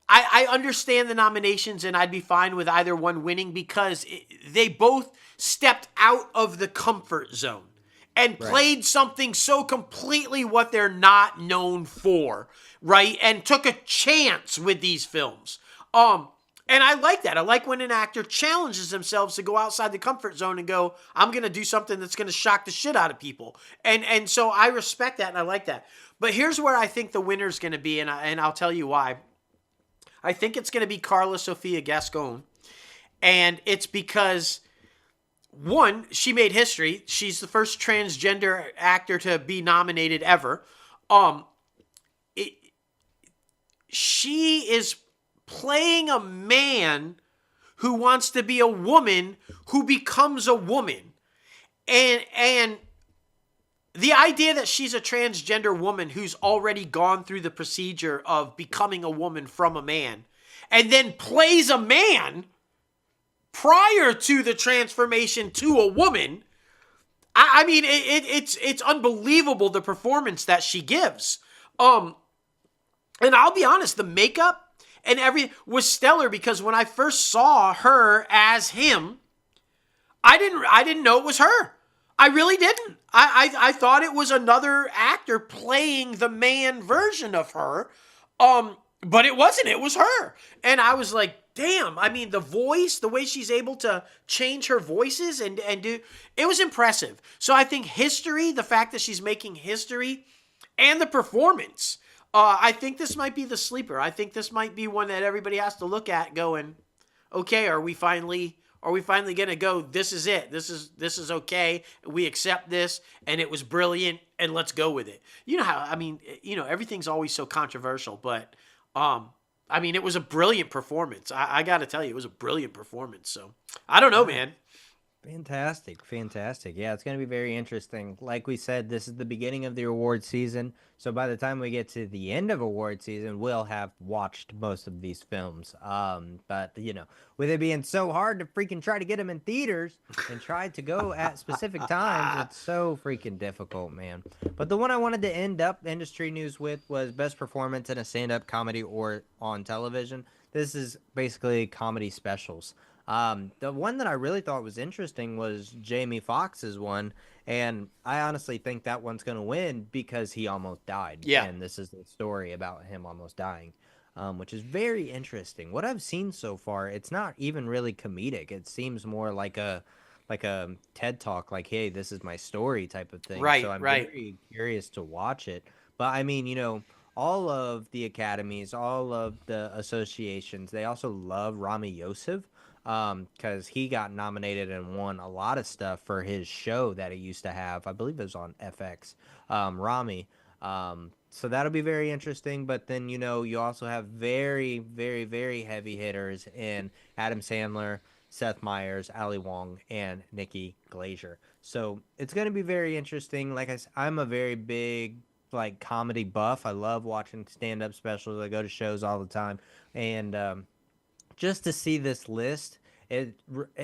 I understand the nominations and I'd be fine with either one winning because they both stepped out of the comfort zone and played something so completely what they're not known for, right? And took a chance with these films. And I like that. I like when an actor challenges themselves to go outside the comfort zone and go, I'm going to do something that's going to shock the shit out of people. And so I respect that and I like that. But here's where I think the winner's going to be, and I'll tell you why. I think it's going to be Carla Sofia Gascon. And it's because, one, she made history. She's the first transgender actor to be nominated ever. She is playing a man who wants to be a woman who becomes a woman. And the idea that she's a transgender woman who's already gone through the procedure of becoming a woman from a man and then plays a man prior to the transformation to a woman, I mean, it's unbelievable the performance that she gives. And I'll be honest, the makeup and everything was stellar because when I first saw her as him, I didn't know it was her. I really didn't. I thought it was another actor playing the man version of her. But it wasn't. It was her. And I was like, damn. I mean, the voice, the way she's able to change her voices and do, it was impressive. So I think history, the fact that she's making history and the performance, I think this might be the sleeper. I think this might be one that everybody has to look at going, okay, are we finally going to go, this is it. This is okay. We accept this and it was brilliant and let's go with it. You know how, I mean, everything's always so controversial, but I mean, it was a brilliant performance. I got to tell you, it was a brilliant performance. So I don't know, man. Fantastic. Yeah, it's going to be very interesting. Like we said, this is the beginning of the award season. So by the time we get to the end of award season, we'll have watched most of these films. But, with it being so hard to freaking try to get them in theaters and try to go at specific times, it's so freaking difficult, man. But the one I wanted to end up industry news with was best performance in a stand-up comedy or on television. This is basically comedy specials. The one that I really thought was interesting was Jamie Foxx's one, and I honestly think that one's going to win because he almost died. Yeah. And this is the story about him almost dying, which is very interesting. What I've seen so far, it's not even really comedic. It seems more like a TED Talk, like, hey, this is my story type of thing. Right, so I'm right. very curious to watch it. But I mean, all of the academies, all of the associations, they also love Rami Youssef. Because he got nominated and won a lot of stuff for his show that he used to have. I believe it was on FX, Rami. So that'll be very interesting. But then, you also have very, very, very heavy hitters in Adam Sandler, Seth Meyers, Ali Wong, and Nikki Glaser. So it's going to be very interesting. Like I said, I'm a very big comedy buff. I love watching stand-up specials. I go to shows all the time. And just to see this list, it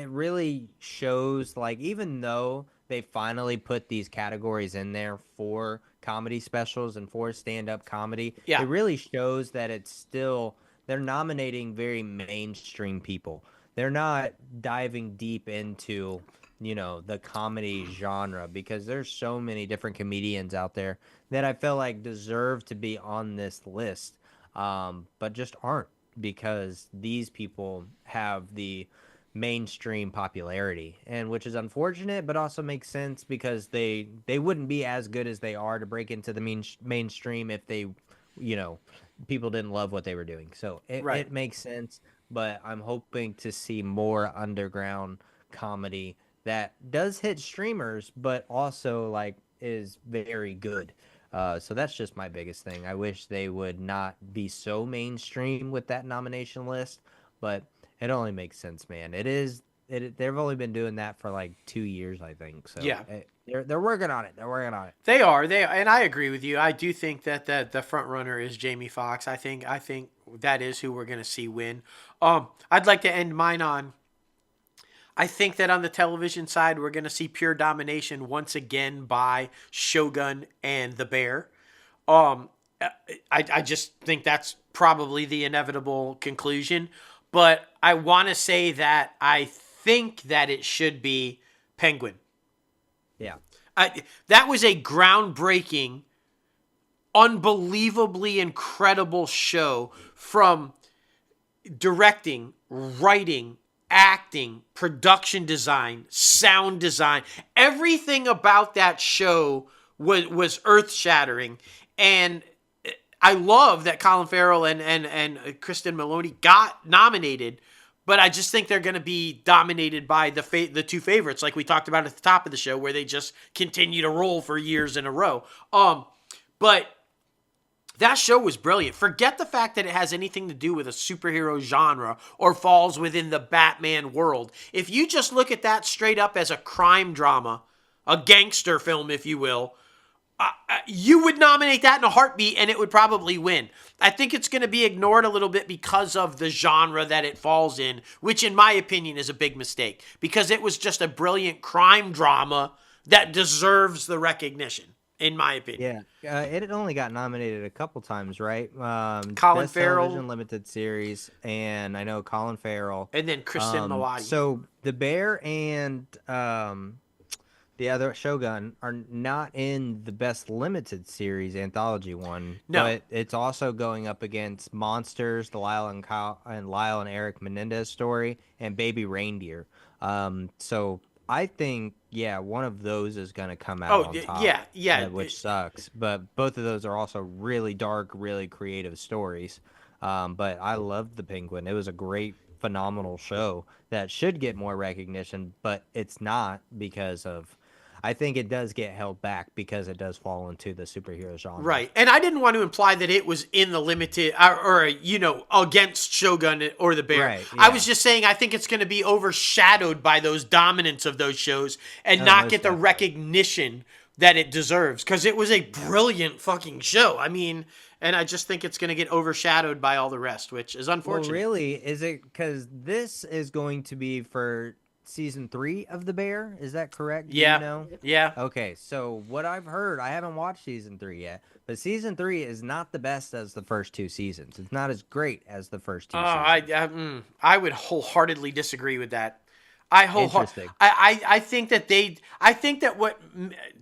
really shows, even though they finally put these categories in there for comedy specials and for stand-up comedy, Yeah. it really shows that it's still, they're nominating very mainstream people. They're not diving deep into, the comedy genre because there's so many different comedians out there that I feel like deserve to be on this list, but just aren't. Because these people have the mainstream popularity, and which is unfortunate, but also makes sense because they wouldn't be as good as they are to break into the mainstream if they, people didn't love what they were doing. So it makes sense, but I'm hoping to see more underground comedy that does hit streamers, but also is very good. So that's just my biggest thing. I wish they would not be so mainstream with that nomination list, but it only makes sense, man. They've only been doing that for like 2 years, I think. So Yeah. they're working on it. They're working on it. They are. And I agree with you. I do think that the front runner is Jamie Foxx. I think that is who we're going to see win. I'd like to end mine on. I think that on the television side, we're going to see pure domination once again by Shogun and the Bear. I just think that's probably the inevitable conclusion. But I want to say that I think that it should be Penguin. Yeah. That was a groundbreaking, unbelievably incredible show, from directing, writing, acting, production design, sound design. Everything about that show was earth-shattering. And I love that Colin Farrell and Kristen Maloney got nominated, but I just think they're going to be dominated by the two favorites, like we talked about at the top of the show, where they just continue to roll for years in a row. But that show was brilliant. Forget the fact that it has anything to do with a superhero genre or falls within the Batman world. If you just look at that straight up as a crime drama, a gangster film, if you will, you would nominate that in a heartbeat and it would probably win. I think it's going to be ignored a little bit because of the genre that it falls in, which in my opinion is a big mistake, because it was just a brilliant crime drama that deserves the recognition, in my opinion. Yeah, it only got nominated a couple times, right? Colin Best Farrell. Television Limited Series, and I know Colin Farrell. And then Kristen Maloney. So The Bear and the other Shogun are not in the Best Limited Series anthology one. No. But it's also going up against Monsters, the Lyle and Eric Menendez story, and Baby Reindeer. So I think, yeah, one of those is going to come out on top. Yeah. Which sucks. But both of those are also really dark, really creative stories. But I loved The Penguin. It was a great, phenomenal show that should get more recognition, but it's not because of... I think it does get held back because it does fall into the superhero genre. Right. And I didn't want to imply that it was in the limited or against Shogun or the Bear. Right, yeah. I was just saying I think it's going to be overshadowed by those dominance of those shows and not get the recognition that it deserves, because it was a brilliant fucking show. I mean, and I just think it's going to get overshadowed by all the rest, which is unfortunate. Well, really, is it because this is going to be for season 3 of The Bear? Is that correct? Yeah. Do you know? Yeah. Okay, so what I've heard, I haven't watched season 3 yet, but season 3 is not the best as the first 2 seasons. It's not as great as the first 2 seasons. I would wholeheartedly disagree with that. Interesting. I think that what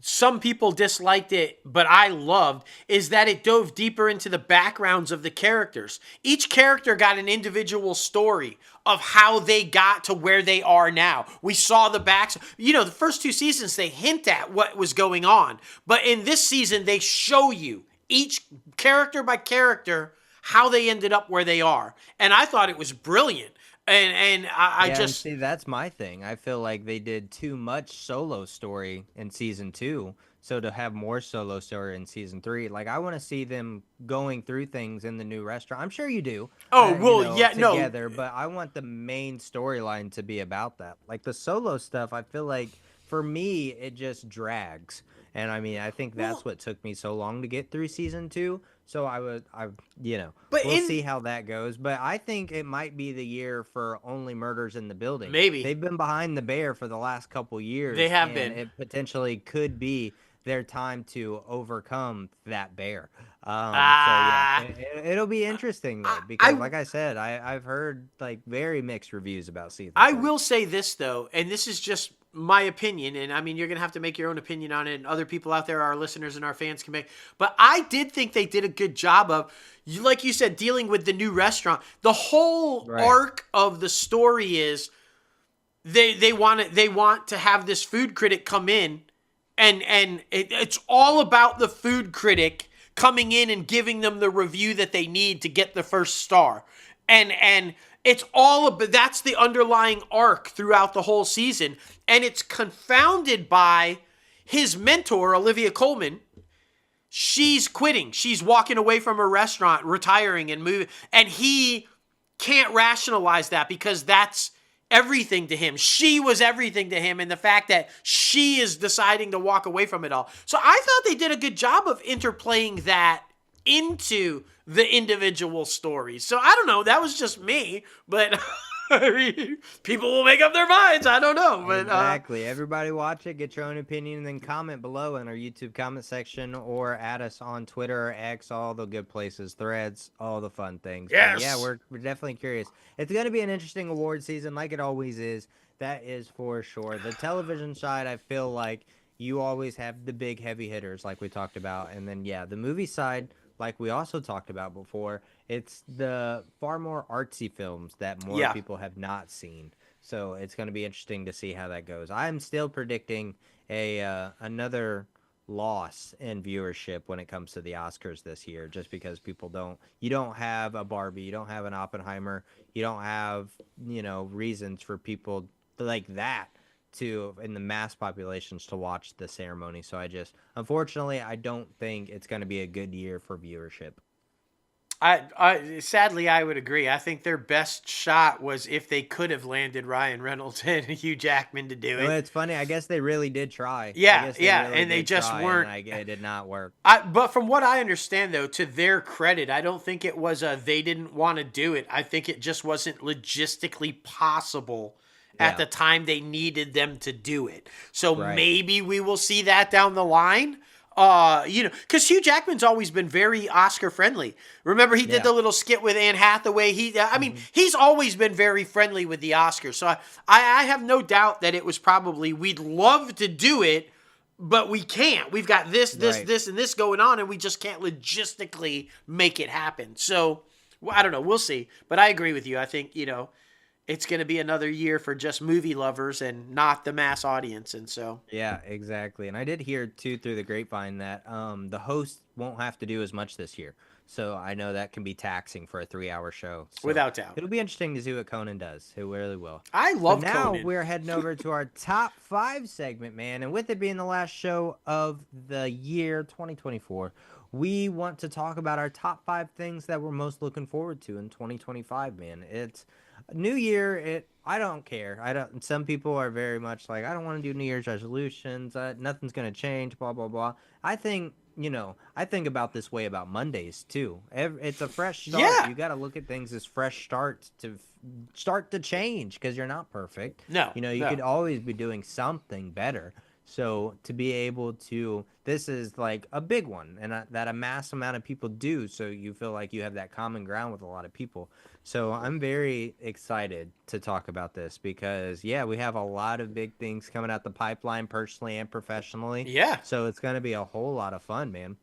some people disliked it, but I loved, is that it dove deeper into the backgrounds of the characters. Each character got an individual story of how they got to where they are now. We saw the backs. The first 2 seasons, they hint at what was going on. But in this season, they show you, each character by character, how they ended up where they are. And I thought it was brilliant. And I just see, that's my thing. I feel like they did too much solo story in season 2, so to have more solo story in season 3, like I want to see them going through things in the new restaurant. I'm sure you do. Together, but I want the main storyline to be about that. Like the solo stuff, I feel like for me it just drags, and I mean I think that's what took me so long to get through season 2. So we'll see how that goes. But I think it might be the year for Only Murders in the Building. Maybe. They've been behind the Bear for the last couple years. They have been. It potentially could be their time to overcome that Bear. It'll be interesting though, because like I said, I've heard like very mixed reviews about season 3. I will say this though, and this is just my opinion, and I mean you're gonna have to make your own opinion on it, and other people out there, our listeners and our fans, can make. But I did think they did a good job of, like you said, dealing with the new restaurant. The whole arc of the story is they want to have this food critic come in, and it's all about the food critic coming in and giving them the review that they need to get the first star, and it's all about, that's the underlying arc throughout the whole season. And it's confounded by his mentor, Olivia Colman, she's quitting. She's walking away from her restaurant, retiring and moving. And he can't rationalize that because that's everything to him. She was everything to him. And the fact that she is deciding to walk away from it all. So I thought they did a good job of interplaying that into the individual stories. So I don't know. That was just me. But I mean, people will make up their minds. I don't know. But, exactly. Everybody watch it, get your own opinion, and then comment below in our YouTube comment section or add us on Twitter or X, all the good places, Threads, all the fun things. Yes. But yeah, we're definitely curious. It's going to be an interesting award season like it always is. That is for sure. The television side, I feel like you always have the big heavy hitters like we talked about. And then, yeah, the movie side, like we also talked about before, it's the far more artsy films that more people have not seen. So it's going to be interesting to see how that goes. I'm still predicting another loss in viewership when it comes to the Oscars this year, just because you don't have a Barbie, you don't have an Oppenheimer, you don't have, reasons for people like that in the mass populations to watch the ceremony. So unfortunately, I don't think it's going to be a good year for viewership. Sadly, I would agree. I think their best shot was if they could have landed Ryan Reynolds and Hugh Jackman to do it. Well, it's funny. I guess they really did try. And they just weren't. It did not work. But from what I understand, though, to their credit, I don't think it was they didn't want to do it. I think it just wasn't logistically possible at the time they needed them to do it. So maybe we will see that down the line. Because Hugh Jackman's always been very Oscar friendly. Remember, he did the little skit with Anne Hathaway. He's always been very friendly with the Oscars. So I have no doubt that it was probably, we'd love to do it, but we can't. We've got this, and this going on, and we just can't logistically make it happen. So, I don't know. We'll see. But I agree with you. I think, it's going to be another year for just movie lovers and not the mass audience. And so. Yeah, exactly. And I did hear, too, through the grapevine that the host won't have to do as much this year. So I know that can be taxing for a 3-hour show. So without doubt. It'll be interesting to see what Conan does. It really will. I love Conan. Now we're heading over to our top 5 segment, man. And with it being the last show of the year 2024, we want to talk about our top 5 things that we're most looking forward to in 2025, man. It's New Year, I don't care. Some people are very much like, I don't want to do New Year's resolutions. Nothing's going to change, blah, blah, blah. I think, I think about this way about Mondays too. It's a fresh start. Yeah. You got to look at things as fresh starts to start to change because you're not perfect. No. You could always be doing something better. So to be able to, this is like a big one, and that a mass amount of people do. So you feel like you have that common ground with a lot of people. So I'm very excited to talk about this because, we have a lot of big things coming out the pipeline personally and professionally. Yeah. So it's going to be a whole lot of fun, man.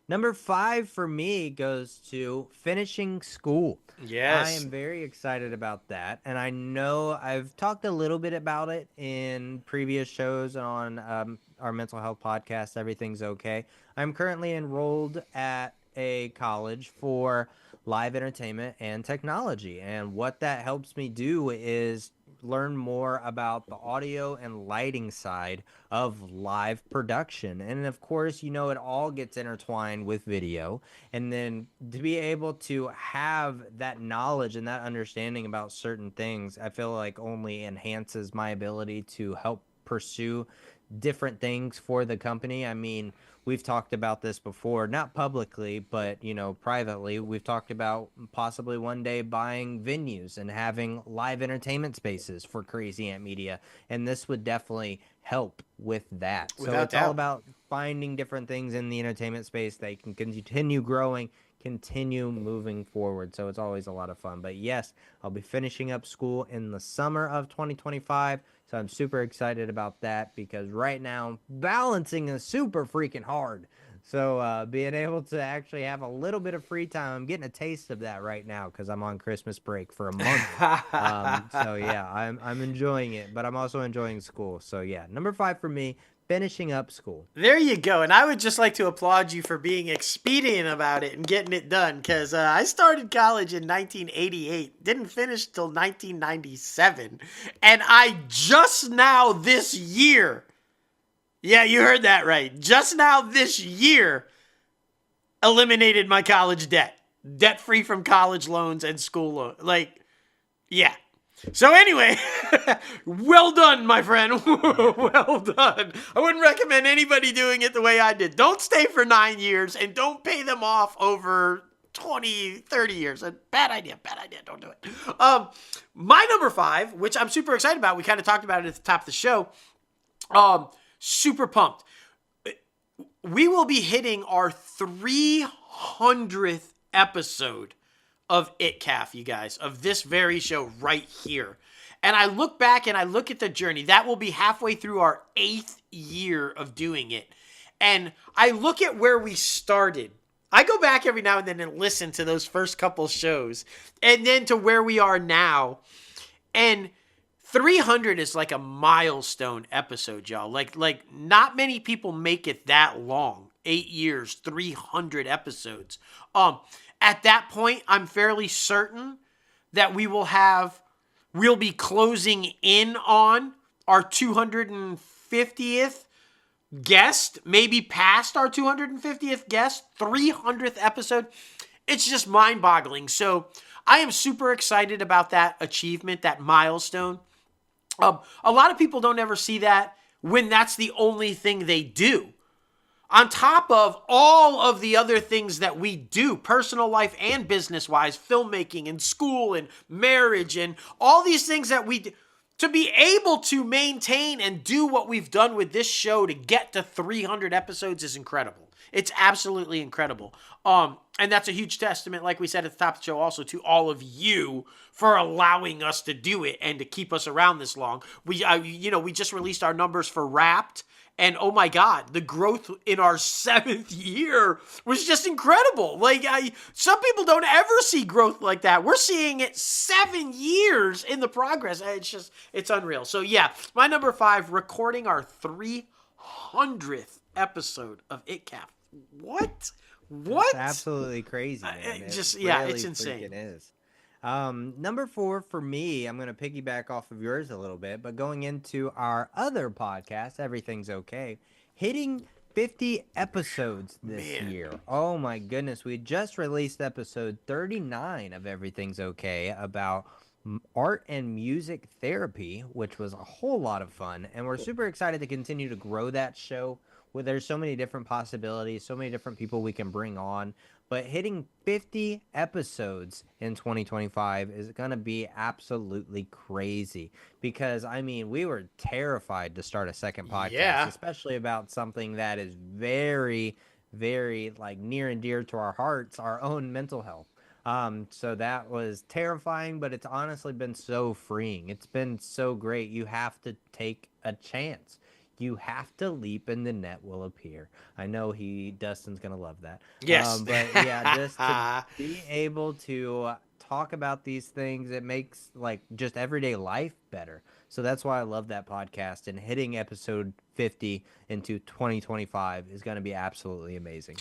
Number 5 for me goes to finishing school. Yes. I am very excited about that. And I know I've talked a little bit about it in previous shows on our mental health podcast, Everything's Okay. I'm currently enrolled at a college for live entertainment and technology. And what that helps me do is learn more about the audio and lighting side of live production. And of course, it all gets intertwined with video. And then to be able to have that knowledge and that understanding about certain things, I feel like only enhances my ability to help pursue different things for the company. I mean, we've talked about this before, not publicly, but, privately. We've talked about possibly one day buying venues and having live entertainment spaces for Crazy Ant Media. And this would definitely help with that. So it's all about finding different things in the entertainment space that can continue growing, continue moving forward. So it's always a lot of fun. But yes, I'll be finishing up school in the summer of 2025. So I'm super excited about that because right now balancing is super freaking hard. So being able to actually have a little bit of free time, I'm getting a taste of that right now because I'm on Christmas break for a month. So yeah, I'm enjoying it, but I'm also enjoying school. So yeah, number 5 for me, finishing up school. There you go. And I would just like to applaud you for being expedient about it and getting it done because I started college in 1988, didn't finish till 1997. And I just now this year Yeah, you heard that right. Just now this year, eliminated my college debt. Debt-free from college loans and school loans. Like, yeah. So anyway, well done, my friend. Well done. I wouldn't recommend anybody doing it the way I did. Don't stay for 9 years and don't pay them off over 20, 30 years. Bad idea. Don't do it. My number 5, which I'm super excited about. We kind of talked about it at the top of the show. Super pumped. We will be hitting our 300th episode of ITCAF, you guys, of this very show right here. And I look back and I look at the journey. That will be halfway through our 8th year of doing it. And I look at where we started. I go back every now and then and listen to those first couple shows and then to where we are now. And 300 is like a milestone episode, y'all. Like not many people make it that long. 8 years, 300 episodes. At that point, I'm fairly certain that we'll be closing in on our 250th guest, maybe past our 250th guest, 300th episode. It's just mind-boggling. So I am super excited about that achievement, that milestone. A lot of people don't ever see that when that's the only thing they do. On top of all of the other things that we do, personal life and business-wise, filmmaking and school and marriage and all these things that we do, to be able to maintain and do what we've done with this show to get to 300 episodes is incredible. It's absolutely incredible. And that's a huge testament, like we said at the top of the show, also to all of you for allowing us to do it and to keep us around this long. We just released our numbers for Wrapped. And oh my God, the growth in our 7th year was just incredible. Some people don't ever see growth like that. We're seeing it 7 years in the progress. It's unreal. So yeah, my number 5, recording our 300th episode of ITCAF. What? It's absolutely crazy, man. It's insane. It is. Number 4 for me, I'm going to piggyback off of yours a little bit, but going into our other podcast, Everything's Okay, hitting 50 episodes this year. Oh my goodness. We just released episode 39 of Everything's Okay about art and music therapy, which was a whole lot of fun. And we're super excited to continue to grow that show. There's so many different possibilities, so many different people we can bring on. But hitting 50 episodes in 2025 is going to be absolutely crazy because, we were terrified to start a second podcast, especially about something that is very, very near and dear to our hearts, our own mental health. So that was terrifying, but it's honestly been so freeing. It's been so great. You have to take a chance. You have to leap and the net will appear. I know Dustin's going to love that. Yes. But yeah, just to be able to talk about these things, it makes just everyday life better. So that's why I love that podcast, and hitting episode 50 into 2025 is going to be absolutely amazing.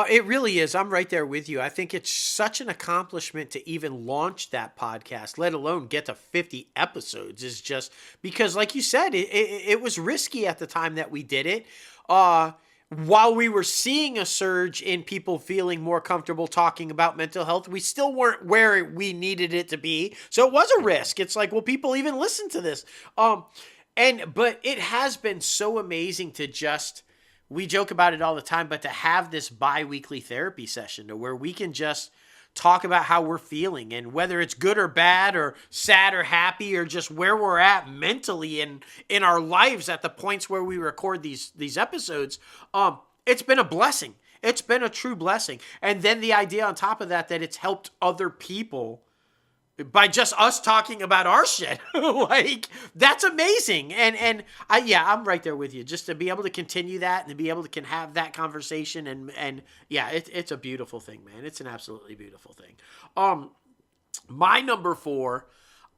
It really is. I'm right there with you. I think it's such an accomplishment to even launch that podcast, let alone get to 50 episodes, is just because, like you said, it was risky at the time that we did it. While we were seeing a surge in people feeling more comfortable talking about mental health, we still weren't where we needed it to be. So it was a risk. It's like, will people even listen to this? But it has been so amazing to just... We joke about it all the time, but to have this bi-weekly therapy session to where we can just talk about how we're feeling and whether it's good or bad or sad or happy or just where we're at mentally and in our lives at the points where we record these episodes, it's been a blessing. It's been a true blessing. And then the idea on top of that it's helped other people by just us talking about our shit. That's amazing. And I'm right there with you. Just to be able to continue that and to be able to have that conversation and it's a beautiful thing, man. It's an absolutely beautiful thing. My number 4,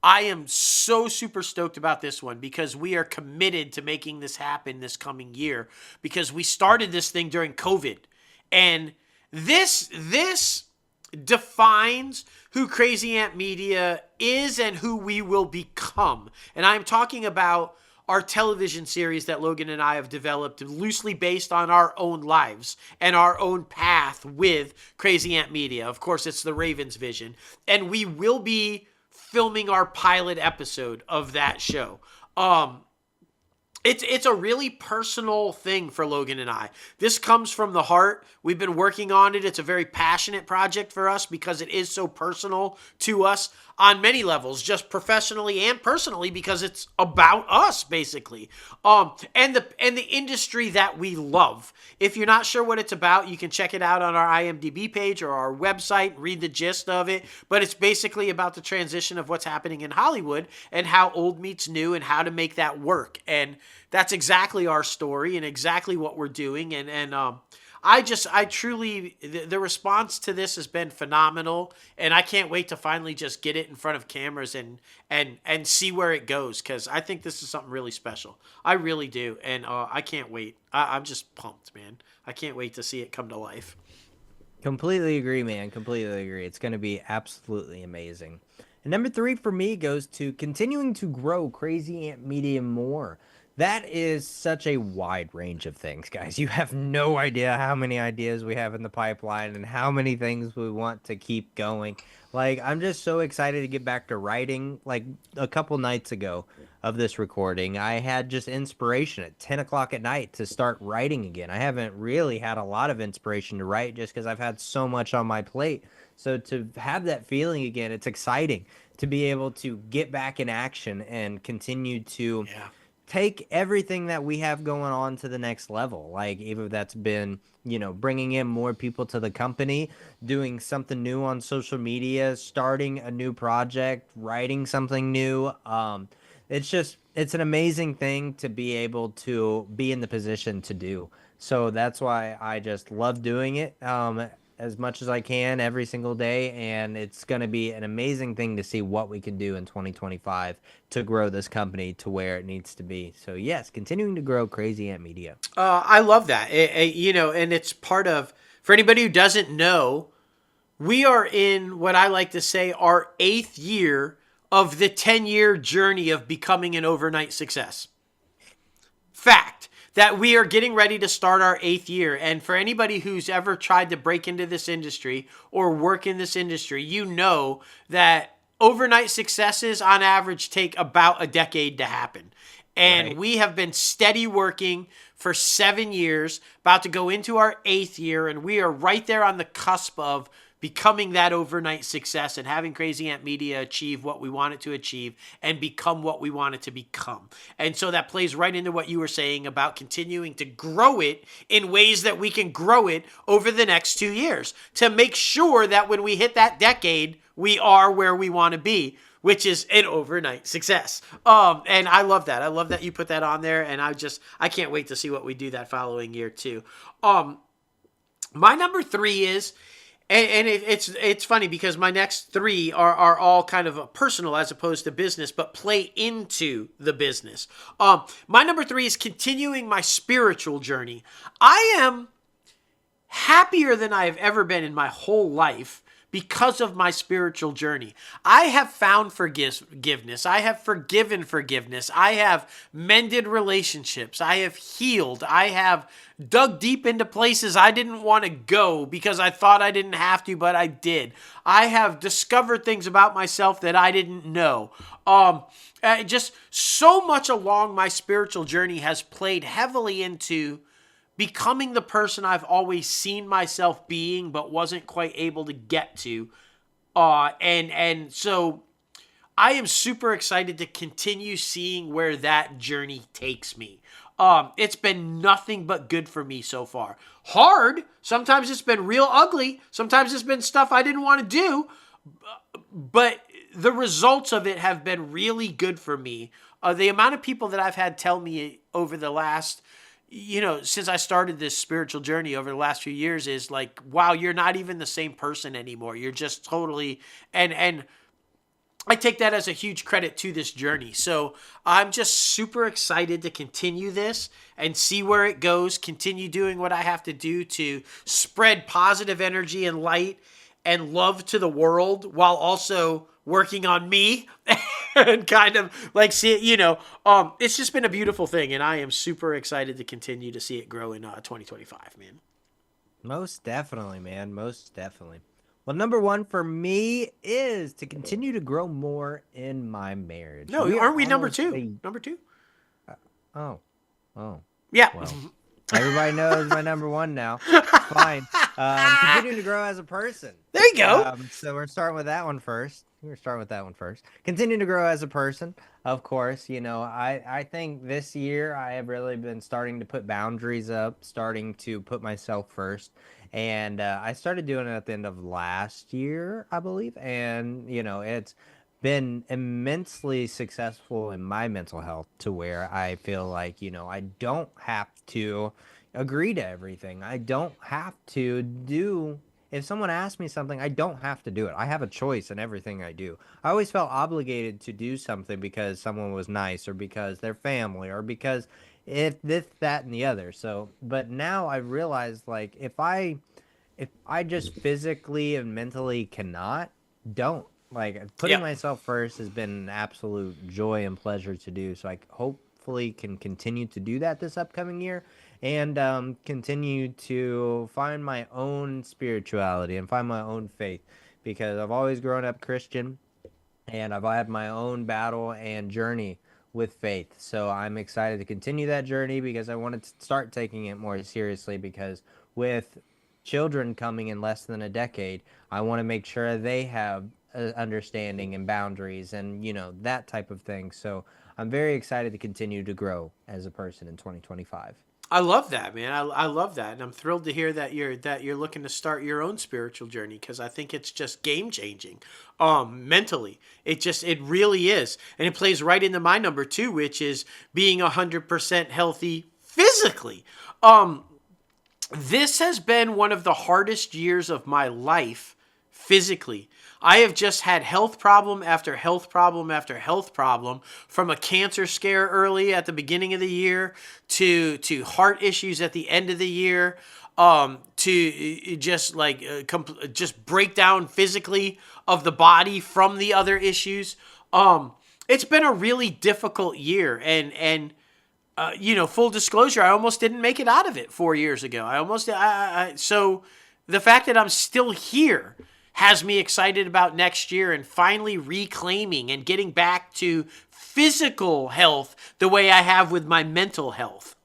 I am so super stoked about this one because we are committed to making this happen this coming year because we started this thing during COVID. And this defines who Crazy Ant Media is and who we will become. And I'm talking about our television series that Logan and I have developed loosely based on our own lives and our own path with Crazy Ant Media. Of course, it's the Ravens vision. And we will be filming our pilot episode of that show. It's a really personal thing for Logan and I. This comes from the heart. We've been working on it. It's a very passionate project for us because it is so personal to us on many levels, just professionally and personally, because it's about us basically. And the industry that we love. If you're not sure what it's about, you can check it out on our IMDb page or our website, read the gist of it. But it's basically about the transition of what's happening in Hollywood and how old meets new and how to make that work. And that's exactly our story and exactly what we're doing. And I truly, the response to this has been phenomenal, and I can't wait to finally just get it in front of cameras and see where it goes, because I think this is something really special. I really do, and I can't wait. I'm just pumped, man. I can't wait to see it come to life. Completely agree, man. Completely agree. It's going to be absolutely amazing. And number 3 for me goes to continuing to grow Crazy Ant Media more. That is such a wide range of things, guys. You have no idea how many ideas we have in the pipeline and how many things we want to keep going. Like, I'm just so excited to get back to writing. Like, a couple nights ago of this recording, I had just inspiration at 10 o'clock at night to start writing again. I haven't really had a lot of inspiration to write just because I've had so much on my plate. So to have that feeling again, it's exciting to be able to get back in action and continue to... Yeah. Take everything that we have going on to the next level. Like, either that's been, bringing in more people to the company, doing something new on social media, starting a new project, writing something new. It's an amazing thing to be able to be in the position to do. So that's why I just love doing it as much as I can every single day, and it's going to be an amazing thing to see what we can do in 2025 to grow this company to where it needs to be. So yes, continuing to grow Crazy Ant Media. I love that. And it's part of, for anybody who doesn't know, we are in what I like to say our 8th year of the 10-year journey of becoming an overnight success. Fact. That we are getting ready to start our 8th year. And for anybody who's ever tried to break into this industry or work in this industry, you know that overnight successes on average take about a decade to happen. And Right. We have been steady working for 7 years, about to go into our 8th year, and we are right there on the cusp of becoming that overnight success and having Crazy Ant Media achieve what we want it to achieve and become what we want it to become. And so that plays right into what you were saying about continuing to grow it in ways that we can grow it over the next 2 years to make sure that when we hit that decade, we are where we want to be, which is an overnight success. And I love that. I love that you put that on there, and I can't wait to see what we do that following year too. My number 3 is, and it's funny because my next 3 are all kind of personal as opposed to business, but play into the business. My number 3 is continuing my spiritual journey. I am happier than I have ever been in my whole life because of my spiritual journey. I have found forgiveness. I have forgiven forgiveness. I have mended relationships. I have healed. I have dug deep into places I didn't want to go because I thought I didn't have to, but I did. I have discovered things about myself that I didn't know. Just so much along my spiritual journey has played heavily into becoming the person I've always seen myself being, but wasn't quite able to get to. And so I am super excited to continue seeing where that journey takes me. It's been nothing but good for me so far. Hard. Sometimes it's been real ugly. Sometimes it's been stuff I didn't want to do. But the results of it have been really good for me. The amount of people that I've had tell me over the last, since I started this spiritual journey over the last few years is like, wow, you're not even the same person anymore. You're just totally, and I take that as a huge credit to this journey. So I'm just super excited to continue this and see where it goes, continue doing what I have to do to spread positive energy and light and love to the world while also working on me and kind of like see it, it's just been a beautiful thing, and I am super excited to continue to see it grow in 2025, man. Most definitely, man. Most definitely. Well, number one for me is to continue to grow more in my marriage. No, We are aren't we number almost two? a Number two? oh, oh. Yeah. Well, everybody knows my number one now. It's fine. Continuing to grow as a person. There you go. So we're starting with that one first. We're starting with that one first. Continuing to grow as a person, of course. I think this year I have really been starting to put boundaries up, starting to put myself first. And I started doing it at the end of last year, I believe. And, it's been immensely successful in my mental health to where I feel like, I don't have to agree to everything. I don't have to do if someone asks me something, I don't have to do it. I have a choice in everything I do. I always felt obligated to do something because someone was nice or because they're family or because if this, that, and the other. So, but now I realize like if I just physically and mentally cannot, don't. Like putting myself first has been an absolute joy and pleasure to do. So I hopefully can continue to do that this upcoming year and continue to find my own spirituality and find my own faith because I've always grown up Christian and I've had my own battle and journey with faith. So I'm excited to continue that journey because I want to start taking it more seriously because with children coming in less than a decade, I want to make sure they have understanding and boundaries and that type of thing. So I'm very excited to continue to grow as a person in 2025. I love that, man. I love that, and I'm thrilled to hear that you're looking to start your own spiritual journey because I think it's just game changing, mentally. It really is, and it plays right into my number two, which is being 100% healthy physically. This has been one of the hardest years of my life physically. I have just had health problem after health problem after health problem, from a cancer scare early at the beginning of the year to heart issues at the end of the year, to just like just breakdown physically of the body from the other issues. It's been a really difficult year, and full disclosure, I almost didn't make it out of it 4 years ago. So the fact that I'm still here has me excited about next year and finally reclaiming and getting back to physical health the way I have with my mental health.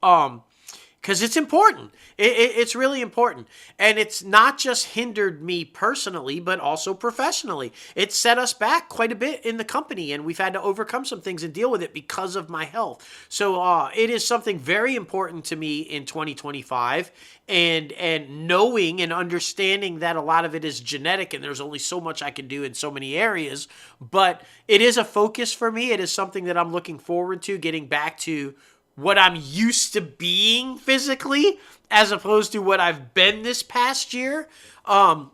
Because it's important. It's really important. And it's not just hindered me personally, but also professionally. It set us back quite a bit in the company, and we've had to overcome some things and deal with it because of my health. So it is something very important to me in 2025, and knowing and understanding that a lot of it is genetic and there's only so much I can do in so many areas, but it is a focus for me. It is something that I'm looking forward to, getting back to what I'm used to being physically as opposed to what I've been this past year. And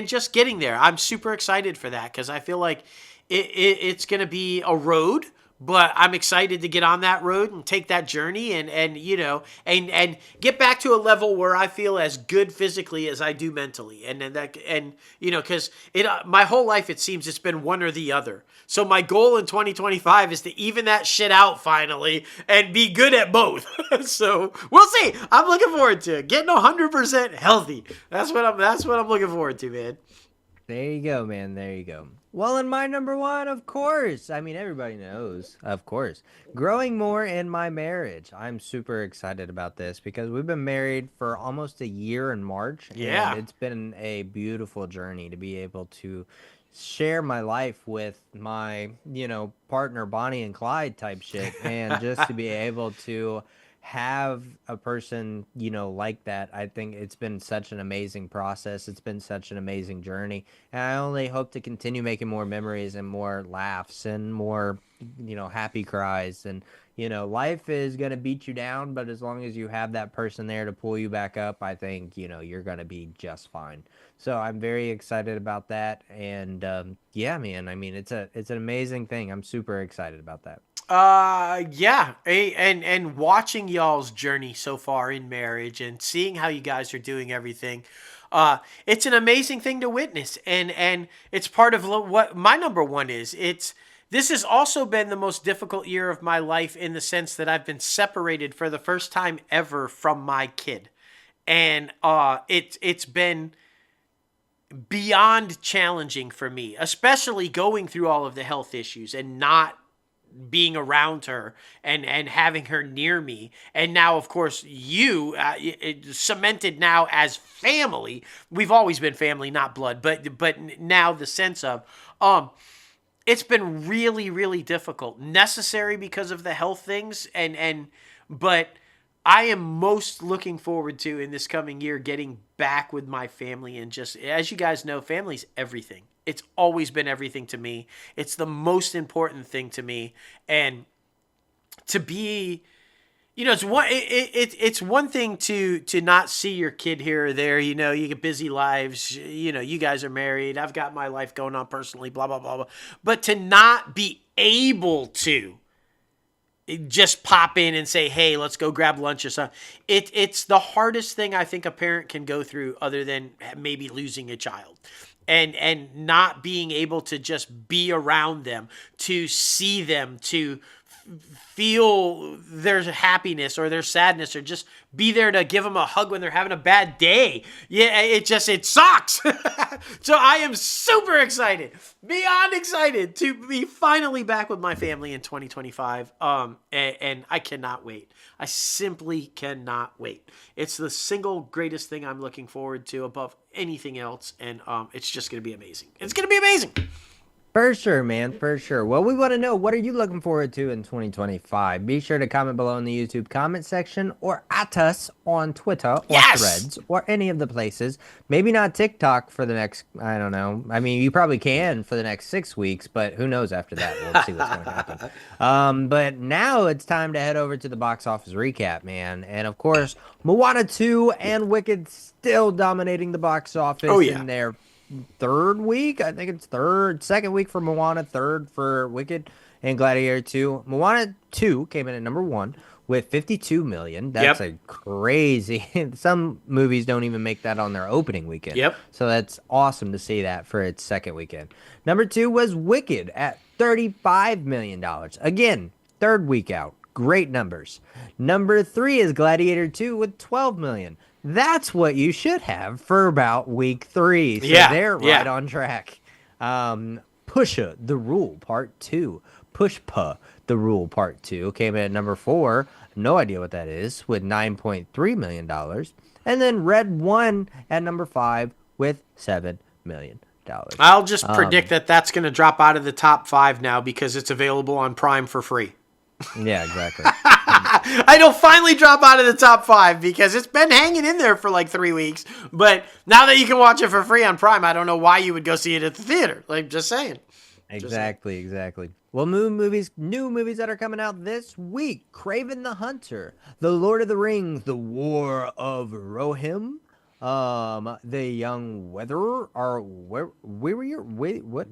just getting there. I'm super excited for that because I feel like it's going to be a road, but I'm excited to get on that road and take that journey and get back to a level where I feel as good physically as I do mentally. Because my whole life, it seems it's been one or the other. So my goal in 2025 is to even that shit out finally and be good at both. So we'll see. I'm looking forward to it. Getting 100% healthy. That's what I'm looking forward to, man. There you go, man. There you go. Well, in my number one, of course. I mean, everybody knows, of course. Growing more in my marriage. I'm super excited about this because we've been married for almost a year in March. Yeah. And it's been a beautiful journey to be able to share my life with my, partner, Bonnie and Clyde type shit. And just to be able to have a person, like that. I think it's been such an amazing process. It's been such an amazing journey. And I only hope to continue making more memories and more laughs and more, happy cries. And, life is going to beat you down, but as long as you have that person there to pull you back up, I think, you're going to be just fine. So I'm very excited about that. And, yeah, man, I mean, it's an amazing thing. I'm super excited about that. And watching y'all's journey so far in marriage and seeing how you guys are doing everything. It's an amazing thing to witness, and it's part of what my number one is. This has also been the most difficult year of my life in the sense that I've been separated for the first time ever from my kid. And it's been beyond challenging for me, especially going through all of the health issues and not being around her and having her near me. And now, of course, cemented now as family. We've always been family, not blood, but now the sense of it's been really, really difficult. Necessary because of the health things, but I am most looking forward to in this coming year getting back with my family, and just, as you guys know, family's everything. It's always been everything to me. It's the most important thing to me. And to be, it's one thing to not see your kid here or there. You get busy lives. You guys are married. I've got my life going on personally, blah, blah, blah, blah. But to not be able to just pop in and say, hey, let's go grab lunch or something. It's the hardest thing I think a parent can go through, other than maybe losing a child. And not being able to just be around them, to see them, to feel their happiness or their sadness, or just be there to give them a hug when they're having a bad day. Yeah, it sucks. So I am super excited, beyond excited, to be finally back with my family in 2025. And I cannot wait. I simply cannot wait. It's the single greatest thing I'm looking forward to above anything else. And it's just going to be amazing. It's going to be amazing. For sure, man. For sure. Well, we want to know, what are you looking forward to in 2025? Be sure to comment below in the YouTube comment section, or at us on Twitter or Threads or any of the places. Maybe not TikTok for the next, I don't know. I mean, you probably can for the next 6 weeks, but who knows after that? We'll see what's going to happen. But now it's time to head over to the box office recap, man. And of course, Moana 2 and Wicked still dominating the box office in their third week. I think it's second week for Moana, third for Wicked and Gladiator 2. Moana 2 came in at number 1 with 52 million. That's a crazy. Some movies don't even make that on their opening weekend. So that's awesome to see that for its second weekend. Number 2 was Wicked at $35 million. Again, third week out. Great numbers. Number 3 is Gladiator 2 with 12 million. That's what you should have for about week 3. So they're right on track. Pusha the Rule Part 2. Pushpa the Rule Part 2 came in at number 4. No idea what that is, with $9.3 million. And then Red 1 at number 5 with $7 million. I'll just predict that that's going to drop out of the top 5 now because it's available on Prime for free. Yeah, exactly. It'll finally drop out of the top 5 because it's been hanging in there for like 3 weeks. But now that you can watch it for free on Prime, I don't know why you would go see it at the theater. Like, just saying. Exactly. Well, new movies that are coming out this week: Kraven the Hunter, The Lord of the Rings, The War of Rohirrim, The Young Werther,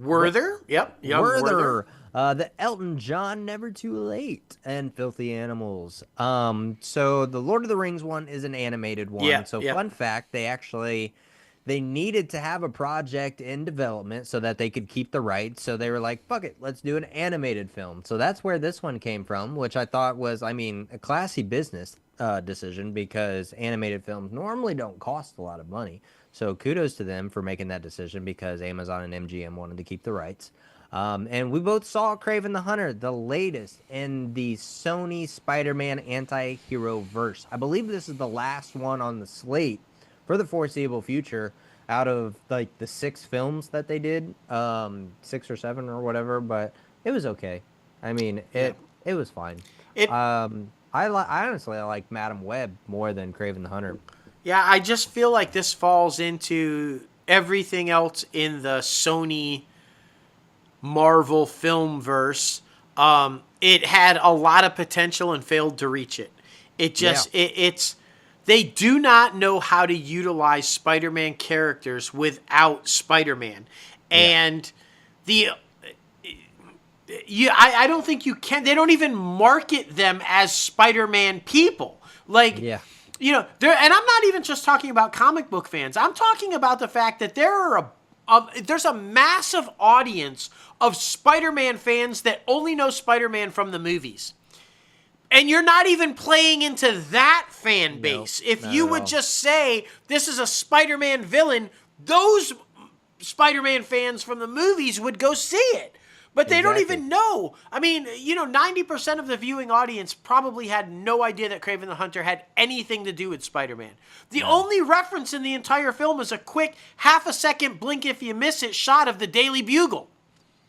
Werther? Yep. Young Werther. The Elton John Never Too Late, and Filthy Animals. So the Lord of the Rings one is an animated one. Fun fact, they needed to have a project in development so that they could keep the rights. So they were like, fuck it, let's do an animated film. So that's where this one came from, which I thought was, a classy business decision, because animated films normally don't cost a lot of money. So kudos to them for making that decision, because Amazon and MGM wanted to keep the rights. And we both saw Kraven the Hunter, the latest in the Sony Spider-Man anti-hero verse. I believe this is the last one on the slate for the foreseeable future out of like the 6 films that they did, 6 or 7 or whatever, but it was okay. It was fine. I honestly like Madam Web more than Kraven the Hunter. Yeah, I just feel like this falls into everything else in the Sony Marvel film verse. It had a lot of potential and failed to reach it. They do not know how to utilize Spider-Man characters without Spider-Man. And I don't think you can. They don't even market them as Spider-Man people. you know, there, and I'm not even just talking about comic book fans. I'm talking about the fact that there's a massive audience of Spider-Man fans that only know Spider-Man from the movies. And you're not even playing into that fan base. If you would just say, this is a Spider-Man villain, those Spider-Man fans from the movies would go see it. But they don't even know. I mean, you know, 90% of the viewing audience probably had no idea that Kraven the Hunter had anything to do with Spider-Man. The only reference in the entire film is a quick half-a-second blink if you miss it shot of the Daily Bugle.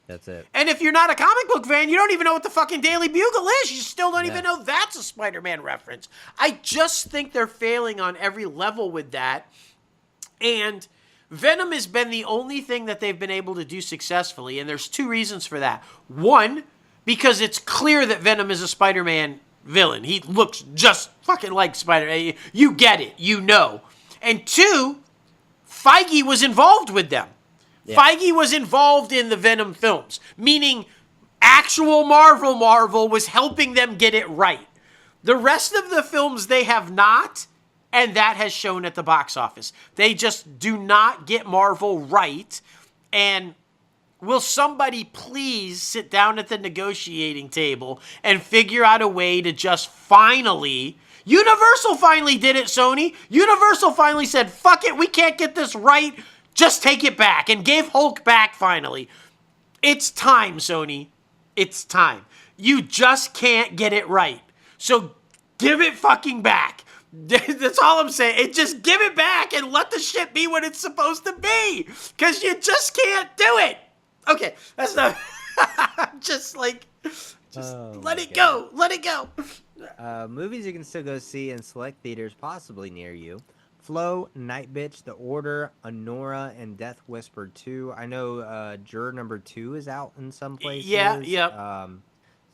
That's it. And if you're not a comic book fan, you don't even know what the fucking Daily Bugle is. You still don't even know that's a Spider-Man reference. I just think they're failing on every level with that. And Venom has been the only thing that they've been able to do successfully, and there's two reasons for that. One, because it's clear that Venom is a Spider-Man villain. He looks just fucking like Spider-Man. You get it. You know. And two, Feige was involved with them. Yeah. Feige was involved in the Venom films, meaning actual Marvel was helping them get it right. The rest of the films they have not, and that has shown at the box office. They just do not get Marvel right. And will somebody please sit down at the negotiating table and figure out a way to just finally... Universal finally did it, Sony. Universal finally said, fuck it, we can't get this right. Just take it back, and gave Hulk back finally. It's time, Sony. It's time. You just can't get it right. So give it fucking back. That's all I'm saying. Just give it back and let the shit be what it's supposed to be. Because you just can't do it. Okay, that's not... just like... Just let it go. Let it go. Movies you can still go see in select theaters possibly near you. Flow, Night Bitch, The Order, Honora, and Death Whisper 2. I know Juror number 2 is out in some places. Yeah.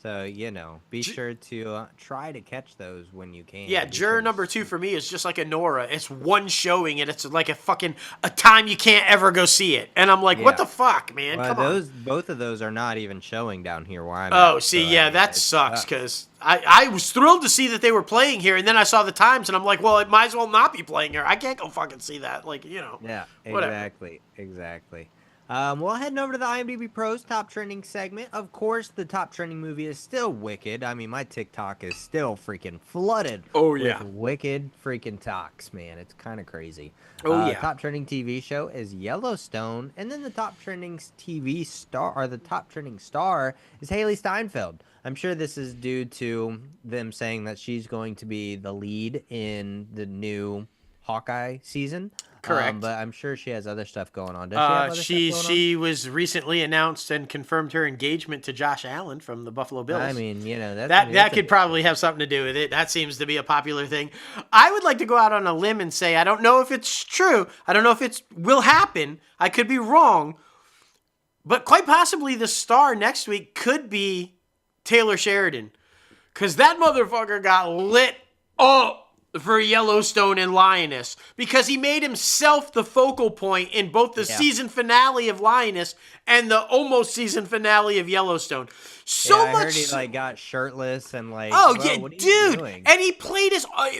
So, you know, be sure to try to catch those when you can. Yeah, Juror number 2 for me is just like Honora. It's one showing, and it's like a time you can't ever go see it. And I'm like, what the fuck, man? Well, come on. Both of those are not even showing down here where I'm at. Oh, see, so, that sucks, because I was thrilled to see that they were playing here, and then I saw the times, and I'm like, well, it might as well not be playing here. I can't go fucking see that. Like, you know. Yeah, whatever. Exactly. Well, heading over to the IMDbPro's top trending segment. Of course, the top trending movie is still Wicked. I mean, my TikTok is still freaking flooded with Wicked freaking talks, man. It's kind of crazy. Top trending TV show is Yellowstone, and then the top trending TV star, or the top trending star, is Haley Steinfeld. I'm sure this is due to them saying that she's going to be the lead in the new Hawkeye season. Correct. But I'm sure she has other stuff going on. Does she have other stuff going on? She was recently announced and confirmed her engagement to Josh Allen from the Buffalo Bills. I mean, you know, that could probably have something to do with it. That seems to be a popular thing. I would like to go out on a limb and say I don't know if it's true. I don't know if it will happen. I could be wrong. But quite possibly the star next week could be Taylor Sheridan. Because that motherfucker got lit up for Yellowstone and Lioness, because he made himself the focal point in both the season finale of Lioness and the almost season finale of Yellowstone. I heard he got shirtless and what are you doing? And he played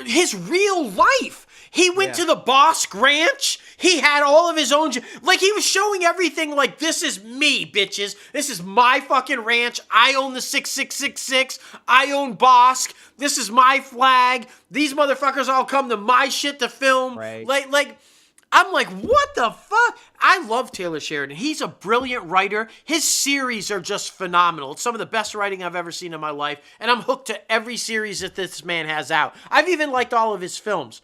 his real life. He went to the Bosk Ranch. He had all of his own, he was showing everything like, this is me, bitches. This is my fucking ranch. I own the 6666. I own Bosk. This is my flag. These motherfuckers all come to my shit to film. Right. I'm like, what the fuck? I love Taylor Sheridan. He's a brilliant writer. His series are just phenomenal. It's some of the best writing I've ever seen in my life, and I'm hooked to every series that this man has out. I've even liked all of his films.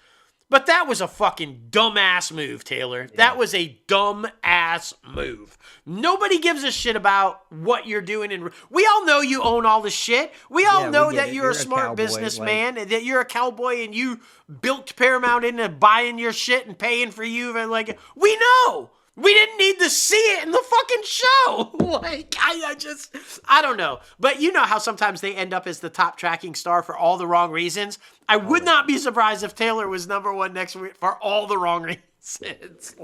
But that was a fucking dumbass move, Taylor. Yeah. That was a dumbass move. Nobody gives a shit about what you're doing. And we all know you own all the shit. We all know that you're a smart businessman, that you're a cowboy, and you built Paramount into buying your shit and paying for you. And we know. We didn't need to see it in the fucking show. I don't know. But you know how sometimes they end up as the top tracking star for all the wrong reasons? I would not be surprised if Taylor was number one next week for all the wrong reasons.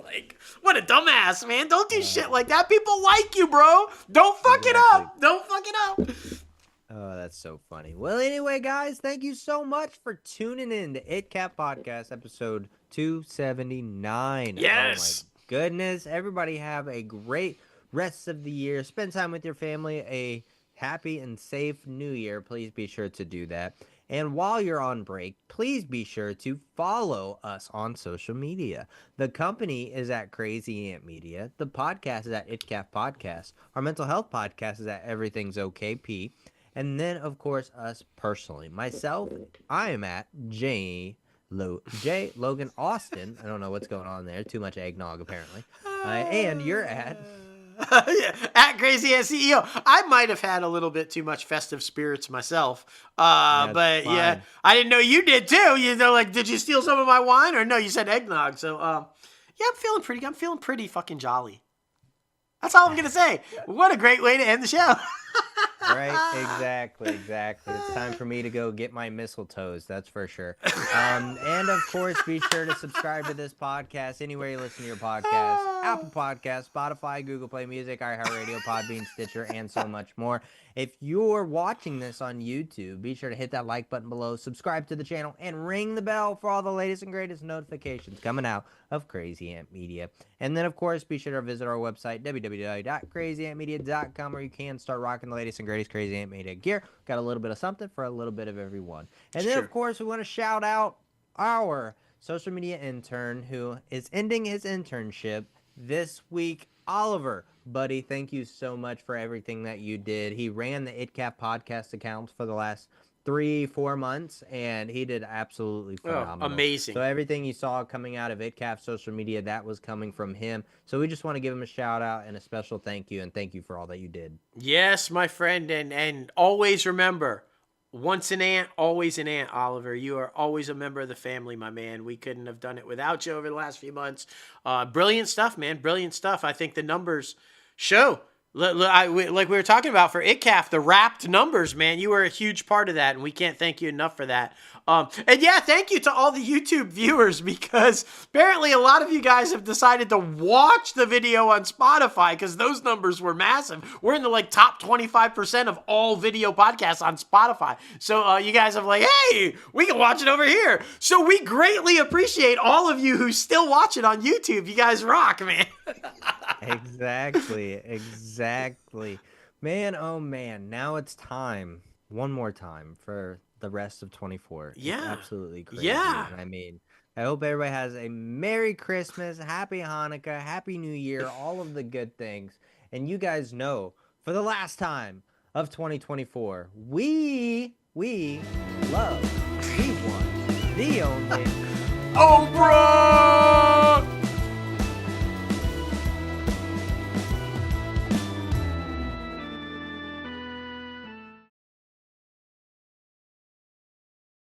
What a dumbass, man. Don't do shit like that. People like you, bro. Don't fuck it up. Don't fuck it up. Oh, that's so funny. Well, anyway, guys, thank you so much for tuning in to ITCAF Podcast episode 279. Yes. Oh, my goodness. Everybody have a great rest of the year. Spend time with your family. A happy and safe new year. Please be sure to do that. And while you're on break, please be sure to follow us on social media. The company is at Crazy Ant Media. The podcast is at ITCAF Podcast. Our mental health podcast is at Everything's OKP. And then, of course, us personally. Myself, I am at Logan Austin. I don't know what's going on there. Too much eggnog, apparently. And you're at... Yeah, at Crazy Ant CEO. I might have had a little bit too much festive spirits myself. But fine. yeah, I didn't know you did too. You know, like, did you steal some of my wine or no? You said eggnog. So, yeah, I'm feeling pretty fucking jolly. That's all I'm going to say. What a great way to end the show. Right, exactly. It's time for me to go get my mistletoes, that's for sure. And of course, be sure to subscribe to this podcast anywhere you listen to your podcast. Apple Podcasts, Spotify, Google Play Music, iHeartRadio, Podbean, Stitcher, and so much more. If you're watching this on YouTube, be sure to hit that like button below, subscribe to the channel, and ring the bell for all the latest and greatest notifications coming out of Crazy Ant Media. And then, of course, be sure to visit our website, www.crazyantmedia.com, where you can start rocking the latest and greatest Crazy Ant Media gear. Got a little bit of something for a little bit of everyone. And then, of course, we want to shout out our social media intern who is ending his internship this week, Oliver. Buddy, thank you so much for everything that you did. He ran the ITCAF podcast accounts for the last 3-4 months, and he did absolutely phenomenal. Amazing. So everything you saw coming out of ITCAF social media, that was coming from him. So we just want to give him a shout out and a special thank you, and thank you for all that you did. Yes, my friend, and always remember, once an ant, always an ant, Oliver. You are always a member of the family, my man. We couldn't have done it without you over the last few months. Brilliant stuff, man. Brilliant stuff. I think the numbers show. Like we were talking about for ITCAF, the wrapped numbers, man. You were a huge part of that, and we can't thank you enough for that. And yeah, thank you to all the YouTube viewers, because apparently a lot of you guys have decided to watch the video on Spotify because those numbers were massive. We're in the top 25% of all video podcasts on Spotify. So you guys have hey, we can watch it over here. So we greatly appreciate all of you who still watch it on YouTube. You guys rock, man. Exactly. Man, oh man. Now it's time, one more time, for the rest of 24. Yeah. It's absolutely crazy. Yeah. I mean, I hope everybody has a Merry Christmas, Happy Hanukkah, Happy New Year, all of the good things. And you guys know, for the last time of 2024, we love the one, the only... Oh, bro!